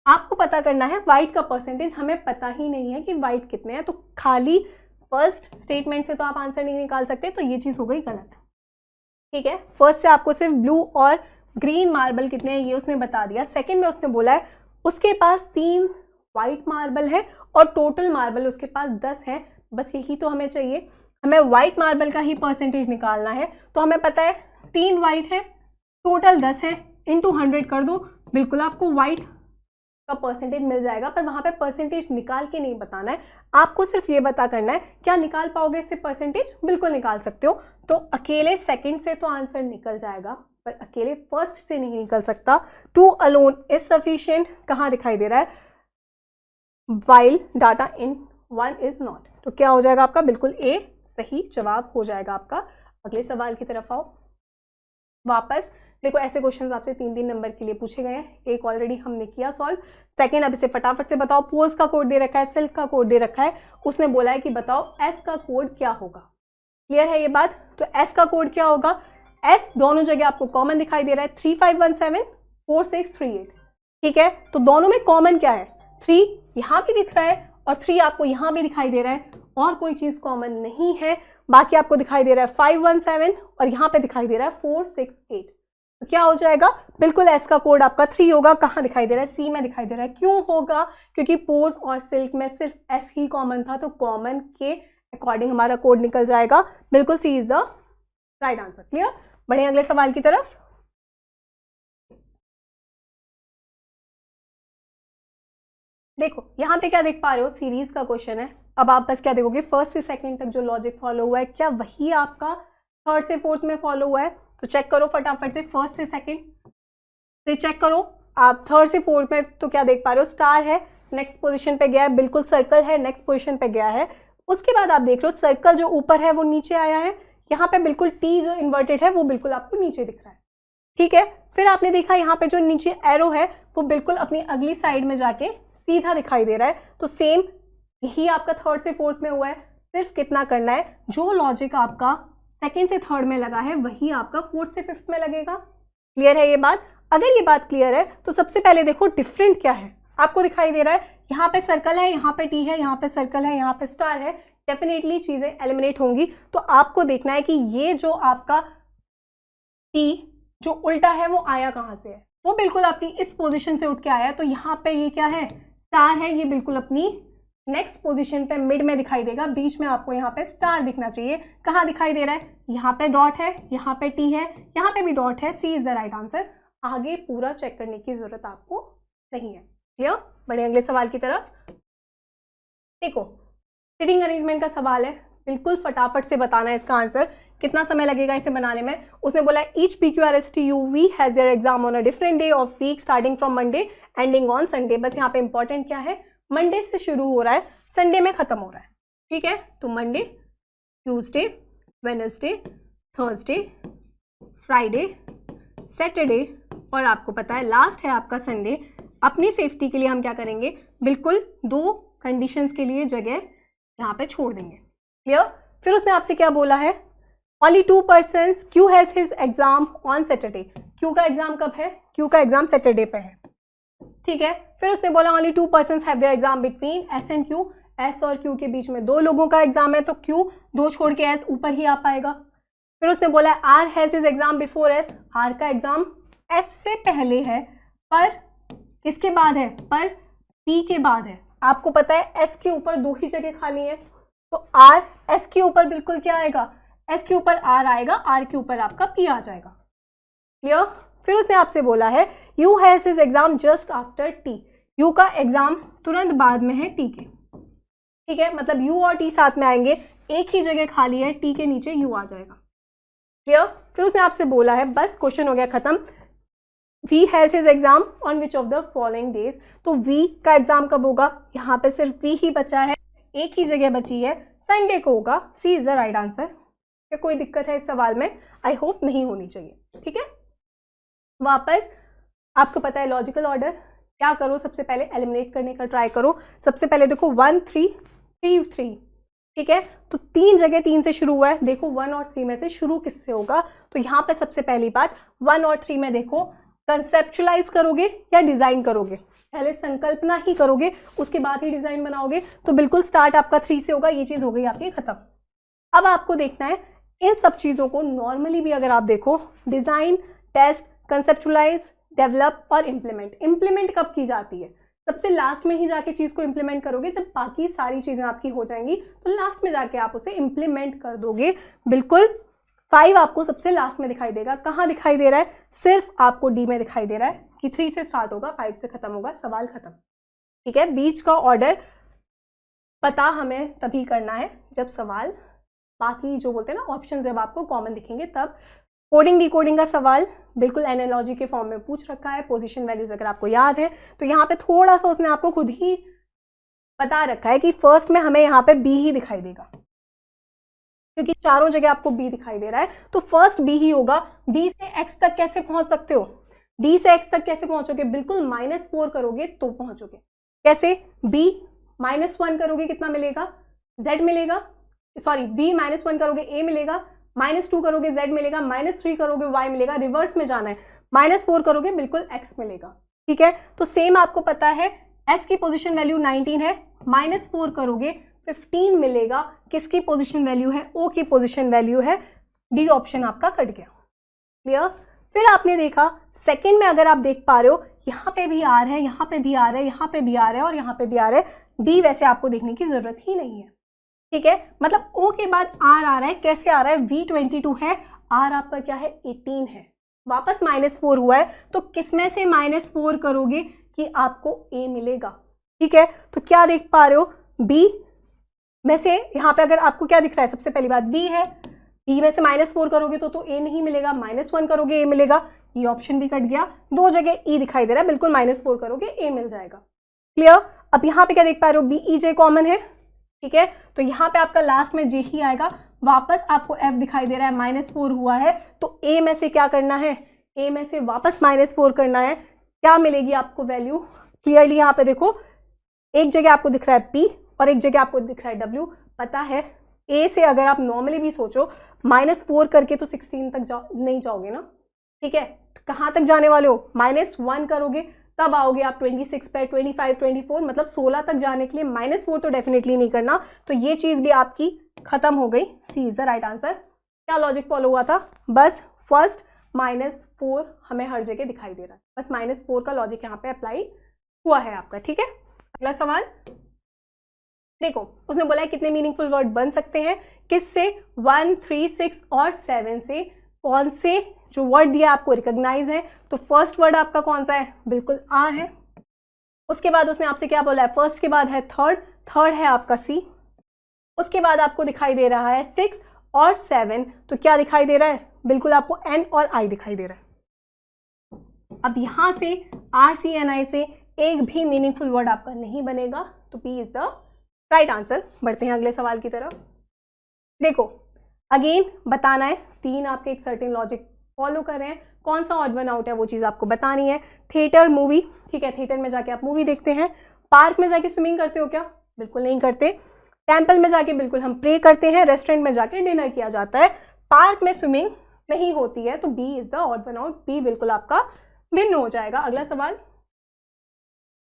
आपको पता करना है व्हाइट का परसेंटेज, हमें पता ही नहीं है कि व्हाइट कितने हैं, तो खाली फर्स्ट स्टेटमेंट से तो आप आंसर नहीं निकाल सकते, तो ये चीज हो गई गलत। ठीक है, फर्स्ट से आपको सिर्फ ब्लू और ग्रीन मार्बल कितने हैं ये उसने बता दिया। सेकंड में उसने बोला है उसके पास 3 व्हाइट मार्बल है और टोटल मार्बल उसके पास 10 है। बस यही तो हमें चाहिए, हमें व्हाइट मार्बल का ही परसेंटेज निकालना है। तो हमें पता है 3 व्हाइट है, टोटल 10 है, इंटू 100 कर दो, बिल्कुल आपको व्हाइट का परसेंटेज मिल जाएगा। पर वहां पे परसेंटेज निकाल के नहीं बताना है, आपको सिर्फ ये बता करना है। क्या निकाल पाओगे इससे परसेंटेज, बिल्कुल निकाल सकते हो। तो अकेले सेकंड से तो आंसर निकल जाएगा, पर अकेले फर्स्ट से नहीं निकल सकता। 2 अलोन इज सफिशिएंट कहाँ दिखाई दे रहा है, while data in 1 is not. तो क्या हो जाएगा आपका, बिल्कुल ए सही जवाब हो जाएगा आपका। अगले सवाल की तरफ आओ। वापस देखो ऐसे क्वेश्चंस आपसे 3-3 नंबर के लिए पूछे गए हैं। एक ऑलरेडी हमने किया सॉल्व, सेकंड अब इसे फटाफट से बताओ। पोज का कोड दे रखा है, सिल्क का कोड दे रखा है, उसने बोला है कि बताओ एस का कोड क्या होगा। क्लियर है ये बात? तो एस का कोड क्या होगा, एस दोनों जगह आपको कॉमन दिखाई दे रहा है, 3517 4638। ठीक है, तो दोनों में कॉमन क्या है, 3 यहाँ भी दिख रहा है और 3 आपको यहाँ भी दिखाई दे रहा है, और कोई चीज कॉमन नहीं है। बाकी आपको दिखाई दे रहा है 517 और यहाँ पे दिखाई दे रहा है 468। तो क्या हो जाएगा, बिल्कुल एस का कोड आपका 3 होगा। कहाँ दिखाई दे रहा है, सी में दिखाई दे रहा है। क्यों होगा, क्योंकि पोज और सिल्क में सिर्फ एस ही कॉमन था, तो कॉमन के अकॉर्डिंग हमारा कोड निकल जाएगा। बिल्कुल C is the right answer. Clear? बढ़े अगले सवाल की तरफ। देखो यहाँ पे क्या देख पा रहे हो, सीरीज का क्वेश्चन है। अब आप बस क्या देखोगे, फर्स्ट से सेकंड तक जो लॉजिक फॉलो हुआ है क्या वही आपका थर्ड से फोर्थ में फॉलो हुआ है। तो चेक करो फटाफट से, फर्स्ट से सेकंड से चेक करो। आप थर्ड से फोर्थ में तो क्या देख पा रहे हो, स्टार है, नेक्स्ट पोजीशन पे गया है, बिल्कुल सर्कल है, नेक्स्ट पोजीशन पे गया है। उसके बाद आप देख लो सर्कल जो ऊपर है वो नीचे आया है, यहाँ पे बिल्कुल टी जो इन्वर्टेड है वो बिल्कुल आपको नीचे दिख रहा है। ठीक है, फिर आपने देखा यहाँ पे जो नीचे एरो है वो बिल्कुल अपनी अगली साइड में जाके सीधा दिखाई दे रहा है। तो सेम यही आपका थर्ड से फोर्थ में हुआ है, सिर्फ कितना करना है, जो लॉजिक आपका सेकंड से थर्ड में लगा है वही आपका फोर्थ से फिफ्थ में लगेगा। क्लियर है ये बात? अगर ये बात क्लियर है तो सबसे पहले देखो डिफरेंट क्या है। आपको दिखाई दे रहा है यहाँ पे सर्कल है, यहाँ पे टी है, यहाँ पे सर्कल है, यहाँ पे स्टार है, डेफिनेटली चीजें एलिमिनेट होंगी। तो आपको देखना है कि ये जो आपका टी जो उल्टा है वो आया कहाँ से है, वो बिल्कुल आपकी इस पोजीशन से उठ के आया है। तो यहाँ पे ये क्या है, स्टार है, ये बिल्कुल अपनी नेक्स्ट पोजीशन पे मिड में दिखाई देगा। बीच में आपको यहाँ पे स्टार दिखना चाहिए। कहाँ दिखाई दे रहा है, यहाँ पे डॉट है, यहाँ पे टी है, यहाँ पे भी डॉट है। सी इज द राइट आंसर। आगे पूरा चेक करने की जरूरत आपको नहीं है। क्लियर? बढ़े अगले सवाल की तरफ। देखो सिटिंग अरेंजमेंट का सवाल है, बिल्कुल फटाफट से बताना है इसका आंसर। कितना समय लगेगा इसे बनाने में। उसने बोला each PQRSTUV has their exam on a different day of week starting from Monday ending on Sunday. बस यहाँ पे इंपॉर्टेंट क्या है, मंडे से शुरू हो रहा है, संडे में खत्म हो रहा है। ठीक है, तो Monday, Tuesday, Wednesday, Thursday, Friday, Saturday और आपको पता है लास्ट है आपका संडे। अपनी सेफ्टी के लिए हम क्या करेंगे, बिल्कुल 2 कंडीशंस के लिए जगह यहाँ पे छोड़ देंगे। क्लियर? फिर उसने आपसे क्या बोला है, only 2 persons, Q has his exam on Saturday. Q का एग्जाम कब है, क्यू का एग्जाम सैटरडे पे है, ठीक है। फिर उसने बोला only 2 persons have their exam between S and Q, S और क्यू के बीच में 2 लोगों का एग्जाम है, तो क्यू 2 छोड़ के एस ऊपर ही आ पाएगा। फिर उसने बोला R has his exam before S, R का एग्जाम एस से पहले है पर किसके बाद है, पर पी के बाद है। आपको पता है एस के ऊपर 2 ही जगह खाली है, तो आर एस के ऊपर बिल्कुल क्या आएगा, एस के ऊपर आर आएगा, आर के ऊपर आपका पी आ जाएगा। क्लियर? फिर उसने आपसे बोला है you has his exam just after T, you का एग्जाम तुरंत बाद में है टी के, ठीक है, मतलब यू और टी साथ में आएंगे, एक ही जगह खाली है, टी के नीचे यू आ जाएगा। क्लियर? फिर उसने आपसे बोला है, बस क्वेश्चन हो गया खत्म, V has his exam on which of the following days. तो वी का एग्जाम कब होगा, यहाँ पे सिर्फ वी ही बचा है, एक ही जगह बची है, संडे को होगा। सी इज द राइट आंसर। क्या कोई दिक्कत है इस सवाल में? आई होप नहीं होनी चाहिए, ठीक है। वापस आपको पता है लॉजिकल ऑर्डर, क्या करो, सबसे पहले एलिमिनेट करने का ट्राई करो। सबसे पहले देखो 1 3 3 3, ठीक है, तो 3 जगह 3 से शुरू हुआ है, देखो 1 और 3 में से शुरू किससे होगा, तो यहाँ पे सबसे पहली बात 1 और 3 में देखो कंसेप्चुलाइज करोगे या डिजाइन करोगे, पहले संकल्पना ही करोगे उसके बाद ही डिजाइन बनाओगे, तो बिल्कुल स्टार्ट आपका 3 से होगा, ये चीज हो गई आपकी खत्म। अब आपको देखना है इन सब चीजों को नॉर्मली भी अगर आप देखो, डिजाइन, टेस्ट, कंसेप्चुलाइज, डेवलप और इम्प्लीमेंट। इम्प्लीमेंट कब की जाती है, सबसे लास्ट में ही जाके चीज को इम्प्लीमेंट करोगे, जब बाकी सारी चीजें आपकी हो जाएंगी तो लास्ट में जाके आप उसे इम्प्लीमेंट कर दोगे। बिल्कुल 5 आपको सबसे लास्ट में दिखाई देगा, कहाँ दिखाई दे रहा है, सिर्फ आपको डी में दिखाई दे रहा है कि 3 से स्टार्ट होगा, 5 से खत्म होगा, सवाल खत्म, ठीक है। बीच का ऑर्डर पता हमें तभी करना है जब सवाल बाकी जो बोलते हैं ना ऑप्शन जब आपको कॉमन दिखेंगे तब। कोडिंग डिकोडिंग का सवाल बिल्कुल एनालॉजी के फॉर्म में पूछ रखा है, पोजीशन वैल्यूज अगर आपको याद है तो यहाँ पे थोड़ा सा उसने आपको खुद ही बता रखा है कि फर्स्ट में हमें यहाँ पे बी ही दिखाई देगा, क्योंकि चारों जगह आपको बी दिखाई दे रहा है, तो फर्स्ट बी ही होगा। बी से एक्स तक कैसे पहुंच सकते हो, डी से एक्स तक कैसे पहुंचोगे, बिल्कुल -4 करोगे तो पहुंचोगे। कैसे, बी -1 करोगे कितना मिलेगा, z मिलेगा, सॉरी बी -1 करोगे a मिलेगा, -2 करोगे z मिलेगा, -3 करोगे y मिलेगा, रिवर्स में जाना है, -4 करोगे बिल्कुल x मिलेगा, ठीक है। तो सेम आपको पता है s की पोजीशन वैल्यू 19 है, -4 करोगे 15 मिलेगा, किसकी पोजीशन वैल्यू है, o की पोजीशन वैल्यू है, डी ऑप्शन आपका कट गया। क्लियर? फिर आपने देखा सेकंड में अगर आप देख पा रहे हो यहाँ पे भी आर है, यहाँ पे भी आर है, यहाँ पे भी आर है और यहाँ पे भी आर है, डी वैसे आपको देखने की जरूरत ही नहीं है, ठीक है। मतलब O के बाद R आ रहा है, कैसे आ रहा है, V22 है, R आपका क्या है 18 है, वापस -4 हुआ है, तो किसमें से -4 करोगे कि आपको A मिलेगा, ठीक है। तो क्या देख पा रहे हो, B में से यहाँ पे अगर आपको क्या दिख रहा है, सबसे पहली बात B है, B में से -4 करोगे तो A नहीं मिलेगा, -1 करोगे A मिलेगा, ये ऑप्शन भी कट गया, 2 जगह E दिखाई दे रहा है, बिल्कुल -4 करोगे A मिल जाएगा। क्लियर? अब यहाँ पे क्या देख पा रहे हो, BEJ कॉमन है, ठीक है, तो यहाँ पे आपका लास्ट में J ही आएगा, वापस आपको F दिखाई दे रहा है, -4 हुआ है, तो A में से क्या करना है, A में से वापस -4 करना है, क्या मिलेगी आपको वैल्यू, क्लियरली यहाँ पे देखो, एक जगह आपको दिख रहा है P और एक जगह आपको दिख रहा है W, पता है A से अगर आप नॉर्मली भी सोचो -4 करके तो 16 तक नहीं जाओगे ना, ठीक है, कहाँ तक जाने वाले हो, -1 करोगे तब आओगे आप 26 पे, 25 24, मतलब 16 तक जाने के लिए -4 तो डेफिनेटली नहीं करना, तो ये चीज भी आपकी खत्म हो गई। सी इज द राइट आंसर। क्या लॉजिक फॉलो हुआ था, बस फर्स्ट -4 हमें हर जगह दिखाई दे रहा है, बस -4 का लॉजिक यहाँ पे अप्लाई हुआ है आपका, ठीक है। अगला सवाल देखो, उसने बोला है कितने मीनिंगफुल वर्ड बन सकते हैं, किससे, 1 3 6 और 7 से, कौन से जो वर्ड दिया आपको रिकॉग्नाइज है, तो फर्स्ट वर्ड आपका कौन सा है, बिल्कुल आर है। उसके बाद उसने आपसे क्या बोला है, फर्स्ट के बाद है थर्ड है आपका सी, उसके बाद आपको दिखाई दे रहा है 6 और 7, तो क्या दिखाई दे रहा है, बिल्कुल आपको एन और आई दिखाई दे रहा है। अब यहां से RCNI से एक भी मीनिंगफुल वर्ड आपका नहीं बनेगा, तो P is the right answer. बढ़ते हैं अगले सवाल की तरफ। देखो अगेन बताना है, 3 आपके एक सर्टेन लॉजिक फॉलो कर रहे हैं, कौन सा ऑड वन आउट है वो चीज़ आपको बतानी है। थिएटर मूवी, ठीक है, थिएटर में जाके आप मूवी देखते हैं। पार्क में जाके स्विमिंग करते हो क्या? बिल्कुल नहीं करते। टेम्पल में जाके बिल्कुल हम प्रे करते हैं। रेस्टोरेंट में जाके डिनर किया जाता है। पार्क में स्विमिंग नहीं होती है, तो B is the odd one out, B बिल्कुल आपका भिन्न हो जाएगा। अगला सवाल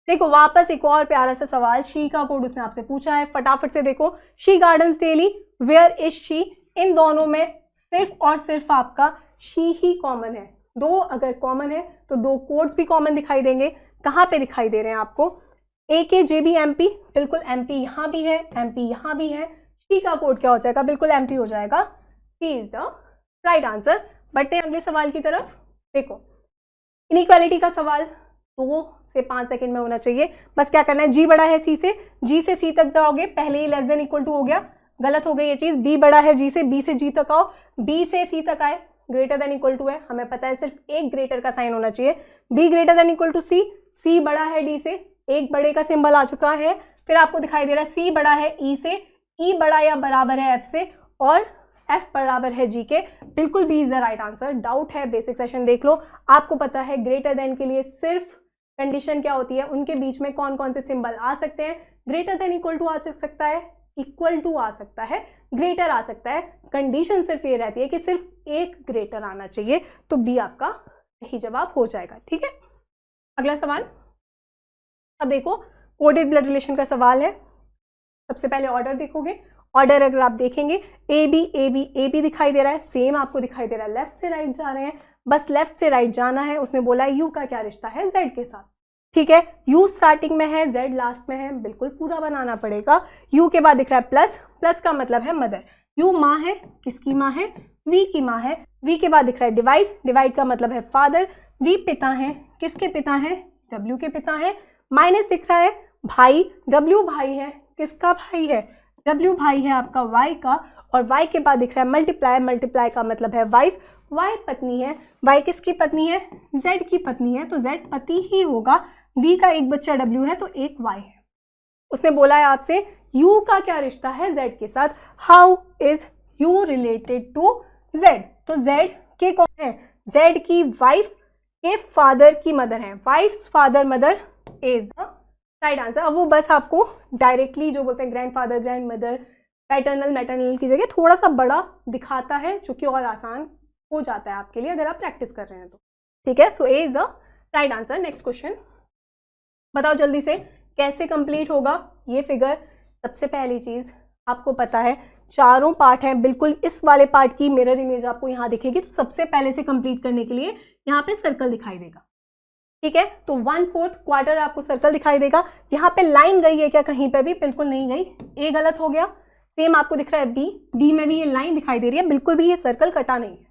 देखो, वापस एक और प्यारा सा सवाल, शी का कोड उसने आपसे पूछा है, फटाफट से देखो। She gardens daily, where is she, इन दोनों में सिर्फ और सिर्फ आपका शी ही कॉमन है। 2 अगर कॉमन है तो 2 कोड्स भी कॉमन दिखाई देंगे। कहाँ पे दिखाई दे रहे हैं आपको? AKJB MP, बिल्कुल MP यहाँ भी है, MP यहाँ भी है। शी का कोड क्या हो जाएगा? बिल्कुल MP हो जाएगा। सी इज द राइट आंसर। बढ़ते हैं अगले सवाल की तरफ। देखो, इनइक्वालिटी का सवाल 2 से 5 सेकंड में होना चाहिए। बस क्या करना है, G बड़ा है C से, G से C तक जाओगे, पहले ही लेस देन इक्वल टू हो गया, गलत हो गई ये चीज। B बड़ा है G से, B से G तक आओ, B से C तक आए, ग्रेटर देन इक्वल टू है, हमें पता है सिर्फ एक ग्रेटर का साइन होना चाहिए। B greater than equal to C, C बड़ा है D से, एक बड़े का सिंबल आ चुका है। फिर आपको दिखाई दे रहा है C बड़ा है E से, E बड़ा या बराबर है F से, और F बराबर है G के। बिल्कुल B is the right answer. Doubt है बेसिक सेशन देख लो, आपको पता है ग्रेटर देन के लिए सिर्फ कंडीशन क्या होती है, उनके बीच में कौन कौन से सिंबल आ सकते हैं। ग्रेटर देन इक्वल टू आ सकता है, इक्वल टू आ सकता है, ग्रेटर आ सकता है। कंडीशन सिर्फ ये रहती है कि सिर्फ एक ग्रेटर आना चाहिए, तो बी आपका सही जवाब हो जाएगा। ठीक है, अगला सवाल। अब देखो, कोडेड ब्लड रिलेशन का सवाल है। सबसे पहले ऑर्डर देखोगे, ऑर्डर अगर आप देखेंगे ए बी दिखाई दे रहा है, सेम आपको दिखाई दे रहा है, लेफ्ट से राइट जा रहे हैं, बस लेफ्ट से राइट जाना है। उसने बोला यू का क्या रिश्ता है जेड के साथ, ठीक है। यू स्टार्टिंग में है, जेड लास्ट में है, बिल्कुल पूरा बनाना पड़ेगा। यू के बाद दिख रहा है प्लस, प्लस का मतलब है मदर। यू माँ है, किसकी माँ है? वी की माँ है। वी के बाद दिख रहा है डिवाइड, डिवाइड का मतलब है फादर। वी पिता है, किसके पिता हैं? डब्ल्यू के पिता हैं। माइनस दिख रहा है भाई, डब्ल्यू भाई है, किसका भाई है? डब्ल्यू भाई है आपका वाई का। और वाई के बाद दिख रहा है मल्टीप्लाई, मल्टीप्लाई का मतलब है वाइफ, वाई पत्नी है। वाई किसकी पत्नी है? जेड की पत्नी है, तो जेड पति ही होगा। वी का एक बच्चा डब्ल्यू है, तो एक वाई है। उसने बोला है आपसे यू का क्या रिश्ता है जेड के साथ, how is you related to Z. तो जेड के कौन है? जेड की वाइफ के फादर की मदर है, wife's father mother is the right answer. अब वो बस आपको डायरेक्टली जो बोलते हैं grand father grand mother paternal maternal की जगह थोड़ा सा बड़ा दिखाता है, जो कि और आसान हो जाता है आपके लिए अगर आप प्रैक्टिस कर रहे हैं तो, ठीक है। So A is the right answer. Next question बताओ जल्दी से कैसे कंप्लीट होगा ये फिगर। सबसे पहली चीज आपको पता है चारों पार्ट हैं, बिल्कुल इस वाले पार्ट की मिरर इमेज आपको यहाँ दिखेगी। तो सबसे पहले से कंप्लीट करने के लिए यहाँ पे सर्कल दिखाई देगा, ठीक है। तो 1/4 क्वार्टर आपको सर्कल दिखाई देगा। यहाँ पे लाइन गई है क्या कहीं पे भी? बिल्कुल नहीं गई, ए गलत हो गया। सेम आपको दिख रहा है बी, डी में भी ये लाइन दिखाई दे रही है, बिल्कुल भी ये सर्कल कटा नहीं है।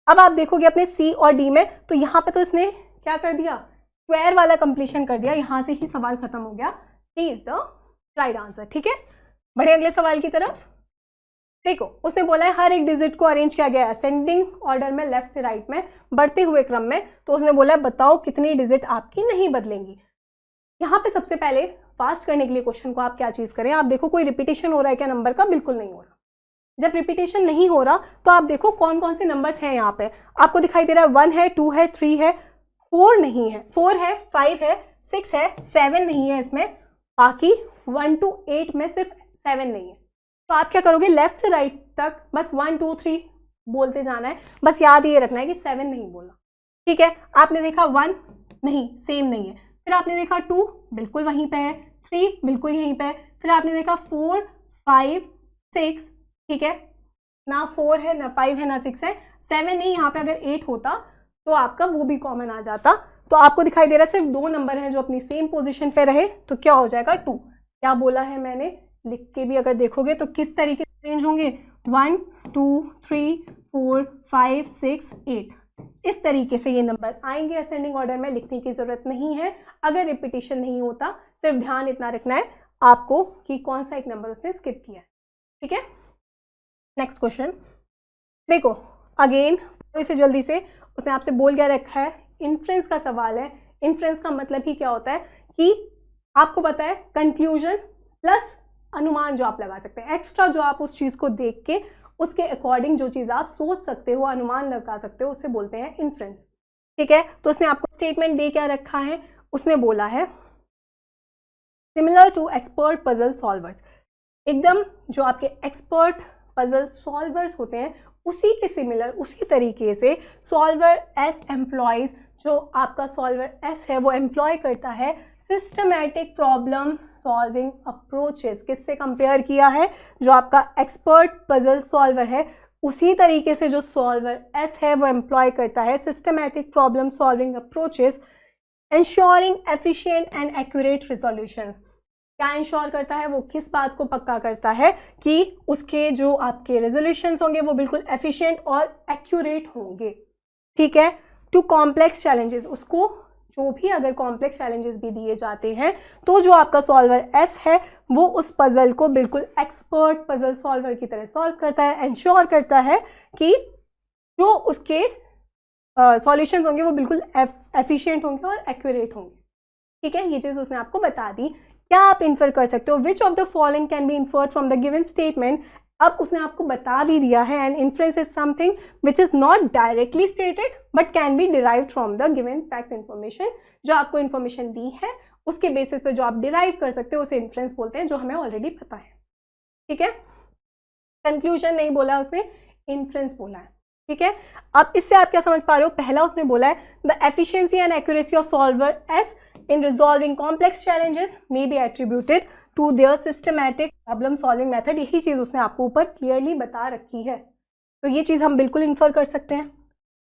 अब आप देखोगे अपने सी और डी में, तो यहाँ पे तो इसने क्या कर दिया, स्क्वायर वाला कंप्लीशन कर दिया, यहाँ से ही सवाल खत्म हो गया। सी इज द राइट आंसर, ठीक है। बढ़े अगले सवाल की तरफ। देखो उसने बोला है हर एक डिजिट को अरेंज किया गया है असेंडिंग ऑर्डर में, लेफ्ट से राइट में, बढ़ते हुए क्रम में। तो उसने बोला है बताओ कितनी डिजिट आपकी नहीं बदलेंगी। यहाँ पे सबसे पहले फास्ट करने के लिए क्वेश्चन को आप क्या चीज करें, आप देखो कोई रिपीटेशन हो रहा है क्या नंबर का? बिल्कुल नहीं हो रहा। जब रिपीटेशन नहीं हो रहा तो आप देखो कौन कौन से नंबर्स हैं यहाँ पे। आपको दिखाई दे रहा है 1 है, 2 है, 3 है, 4 नहीं है, 4 है, 5 है, 6 है, 7 नहीं है इसमें, बाकी 1 to 8 में सिर्फ 7 नहीं है। तो आप क्या करोगे, लेफ्ट से राइट तक बस 1 2 3 बोलते जाना है, बस याद ये रखना है कि 7 नहीं बोलना, ठीक है। आपने देखा 1 नहीं, सेम नहीं है। फिर आपने देखा 2 बिल्कुल वहीं पे है, 3 बिल्कुल यहीं पे है। फिर आपने देखा 4 5 6, ठीक है, ना 4 है ना 5 है ना 6 है, 7 नहीं। यहाँ पे अगर 8 होता तो आपका वो भी कॉमन आ जाता। तो आपको दिखाई दे रहा है सिर्फ 2 नंबर हैं जो अपनी सेम पोजीशन पे रहे, तो क्या हो जाएगा 2। क्या बोला है मैंने, लिख के भी अगर देखोगे तो किस तरीके से अरेंज होंगे, 1 2 3 4 5 6 8, इस तरीके से ये नंबर आएंगे असेंडिंग ऑर्डर में। लिखने की जरूरत नहीं है अगर रिपीटिशन नहीं होता, सिर्फ ध्यान इतना रखना है आपको कि कौन सा एक नंबर उसने स्किप किया है, ठीक है। नेक्स्ट क्वेश्चन देखो, अगेन इसे जल्दी से उसने आपसे बोल क्या रखा है, इन्फ्रेंस का सवाल है। इन्फ्रेंस का मतलब ही क्या होता है कि आपको पता है कंक्लूजन प्लस अनुमान जो आप लगा सकते हैं, एक्स्ट्रा जो आप उस चीज को देख के उसके अकॉर्डिंग जो चीज़ आप सोच सकते हो, अनुमान लगा सकते हो, उसे बोलते हैं इन्फ्रेंस। ठीक है, तो उसने आपको स्टेटमेंट दे क्या रखा है, उसने बोला है similar to expert puzzle solvers, एकदम जो आपके एक्सपर्ट पजल सॉल्वर्स होते हैं उसी के सिमिलर, उसी तरीके से सॉल्वर एस एम्प्लॉयज, जो आपका सॉल्वर एस है वो एम्प्लॉय करता है सिस्टमैटिक प्रॉब्लम सॉल्विंग अप्रोचेस। किससे कंपेयर किया है, जो आपका एक्सपर्ट पजल सॉल्वर है उसी तरीके से जो सॉल्वर एस है वो एम्प्लॉय करता है systematic problem solving approaches ensuring efficient and accurate resolution. क्या इंश्योर करता है, वो किस बात को पक्का करता है कि उसके जो आपके रेजोल्यूशंस होंगे वो बिल्कुल एफिशिएंट और एक्यूरेट होंगे। ठीक है, टू कॉम्प्लेक्स चैलेंजेस, उसको जो भी अगर कॉम्प्लेक्स चैलेंजेस भी दिए जाते हैं तो जो आपका सॉल्वर एस है वो उस पजल को बिल्कुल एक्सपर्ट पजल सॉल्वर की तरह सॉल्व करता है, इंश्योर करता है कि जो उसके सॉल्यूशंस होंगे वो बिल्कुल एफिशिएंट होंगे और एक्यूरेट होंगे। ठीक है, ये चीज़ उसने आपको बता दी। क्या आप इन्फर कर सकते हो, विच of the following can be inferred from the given statement. अब उसने आपको बता भी दिया है and inference is something which is not directly stated but can be derived from the given fact information. जो आपको इन्फॉर्मेशन दी है उसके बेसिस पे जो आप डिराइव कर सकते हो उसे इन्फ्रेंस बोलते हैं, जो हमें ऑलरेडी पता है। ठीक है, कंक्लूजन नहीं बोला उसने, इन्फ्रेंस बोला है। ठीक है, अब इससे आप क्या समझ पा रहे हो, पहला उसने बोला है the efficiency and accuracy of solver S in resolving complex challenges may be attributed to their systematic problem solving method। यही चीज़ उसने आपको ऊपर क्लियरली बता रखी है, तो ये चीज़ हम बिल्कुल इन्फर कर सकते हैं।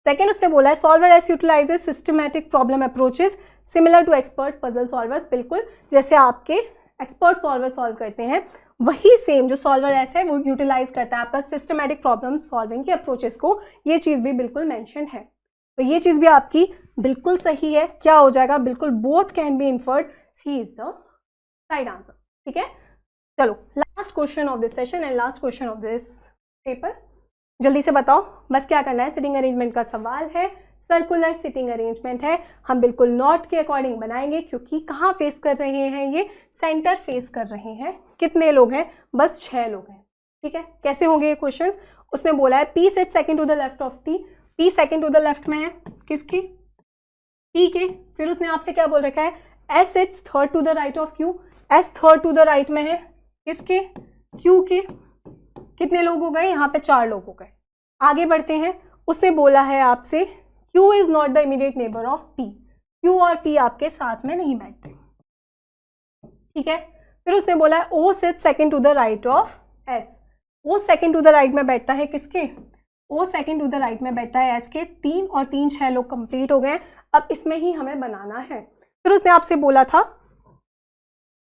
सेकेंड उसने बोला है solver S utilises systematic problem approaches similar to expert puzzle solvers. बिल्कुल जैसे आपके एक्सपर्ट सॉल्वर सॉल्व करते हैं वही सेम जो सॉल्वर एस है वो यूटिलाइज करता है आपका सिस्टमैटिक प्रॉब्लम सॉल्विंग के अप्रोचेस को। ये चीज़ भी बिल्कुल मैंशन है, तो ये चीज़ भी आपकी बिल्कुल सही है। क्या हो जाएगा, बिल्कुल both can be inferred, C is the right answer. ठीक है, चलो last question of this session and last question of this paper, जल्दी से बताओ। बस क्या करना है, सिटिंग अरेंजमेंट का सवाल है, सर्कुलर सिटिंग अरेंजमेंट है, हम बिल्कुल नॉर्थ के अकॉर्डिंग बनाएंगे क्योंकि कहाँ फेस कर रहे हैं, ये सेंटर फेस कर रहे हैं। कितने लोग हैं, बस 6 लोग हैं। ठीक है, कैसे होंगे ये क्वेश्चन, उसने बोला है P sit second to the left of T, P second to the left में है किसकी, टी के। फिर उसने आपसे क्या बोल रखा है S sits third to the right of Q, S third to the right में है किसके, क्यू के। कितने लोग हो गए, यहाँ पे 4 लोग हो गए। आगे बढ़ते हैं, उसने बोला है आपसे Q is not the immediate neighbour of P, Q और पी आपके साथ में नहीं बैठते। ठीक है, फिर उसने बोला है O sits second to the right of S, O second to the right में बैठता है किसके, O second to the right में बैठता है एस के। 3 और 3 6 लोग कंप्लीट हो गए, अब इसमें ही हमें बनाना है। फिर उसने आपसे बोला था,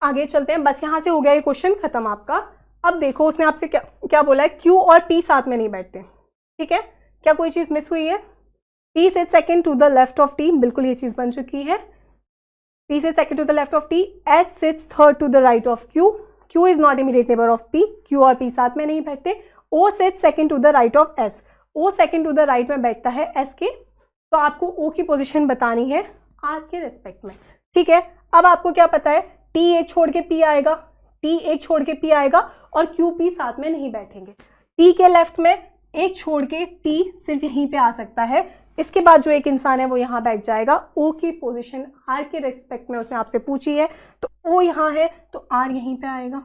आगे चलते हैं, बस यहाँ से हो गया ये क्वेश्चन खत्म आपका। अब देखो उसने आपसे क्या बोला है, क्यू और पी साथ में नहीं बैठते। ठीक है, क्या कोई चीज़ मिस हुई है, पी से second to the left of T, बिल्कुल ये चीज़ बन चुकी है। पी से second to the left of T, S sits third to the right of Q, Q is not immediate neighbour of P, Q और पी साथ में नहीं बैठते। O sits second to the right of S, O second to the right में बैठता है S के, तो आपको ओ की पोजीशन बतानी है आर के रेस्पेक्ट में। ठीक है, अब आपको क्या पता है, टी एक छोड़ के पी आएगा, टी एक छोड़ के पी आएगा और क्यू पी साथ में नहीं बैठेंगे। टी के लेफ्ट में एक छोड़ के टी सिर्फ यहीं पे आ सकता है, इसके बाद जो एक इंसान है वो यहाँ बैठ जाएगा। ओ की पोजीशन आर के रेस्पेक्ट में उसने आपसे पूछी है, तो ओ यहाँ है तो आर यहीं पे आएगा,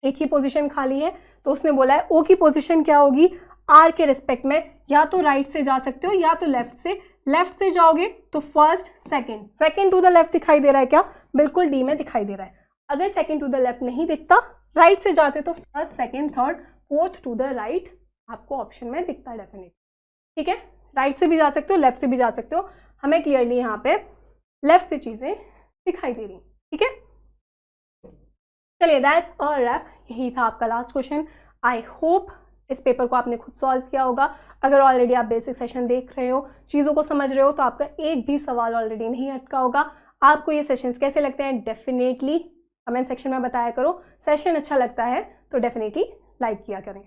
एक ही पोजीशन खाली है। तो उसने बोला है ओ की पोजीशन क्या होगी, आर के रिस्पेक्ट में या तो राइट से जा सकते हो या तो लेफ्ट से। लेफ्ट से जाओगे तो first second, second to the left दिखाई दे रहा है क्या, बिल्कुल डी में दिखाई दे रहा है। अगर सेकंड टू द लेफ्ट नहीं दिखता, राइट से जाते तो first second third fourth to the right आपको ऑप्शन में दिखता है डेफिनेटली। ठीक है, राइट से भी जा सकते हो, लेफ्ट से भी जा सकते हो, हमें क्लियरली यहाँ पे लेफ्ट से चीज़ें दिखाई दे रही। ठीक है, चलिए दैट्स ऑल रैप, यही था आपका लास्ट क्वेश्चन। आई होप इस पेपर को आपने खुद सॉल्व किया होगा। अगर ऑलरेडी आप बेसिक सेशन देख रहे हो, चीज़ों को समझ रहे हो, तो आपका एक भी सवाल ऑलरेडी नहीं अटका होगा। आपको ये सेशंस कैसे लगते हैं डेफिनेटली कमेंट सेक्शन में बताया करो। सेशन अच्छा लगता है तो डेफिनेटली लाइक किया करें।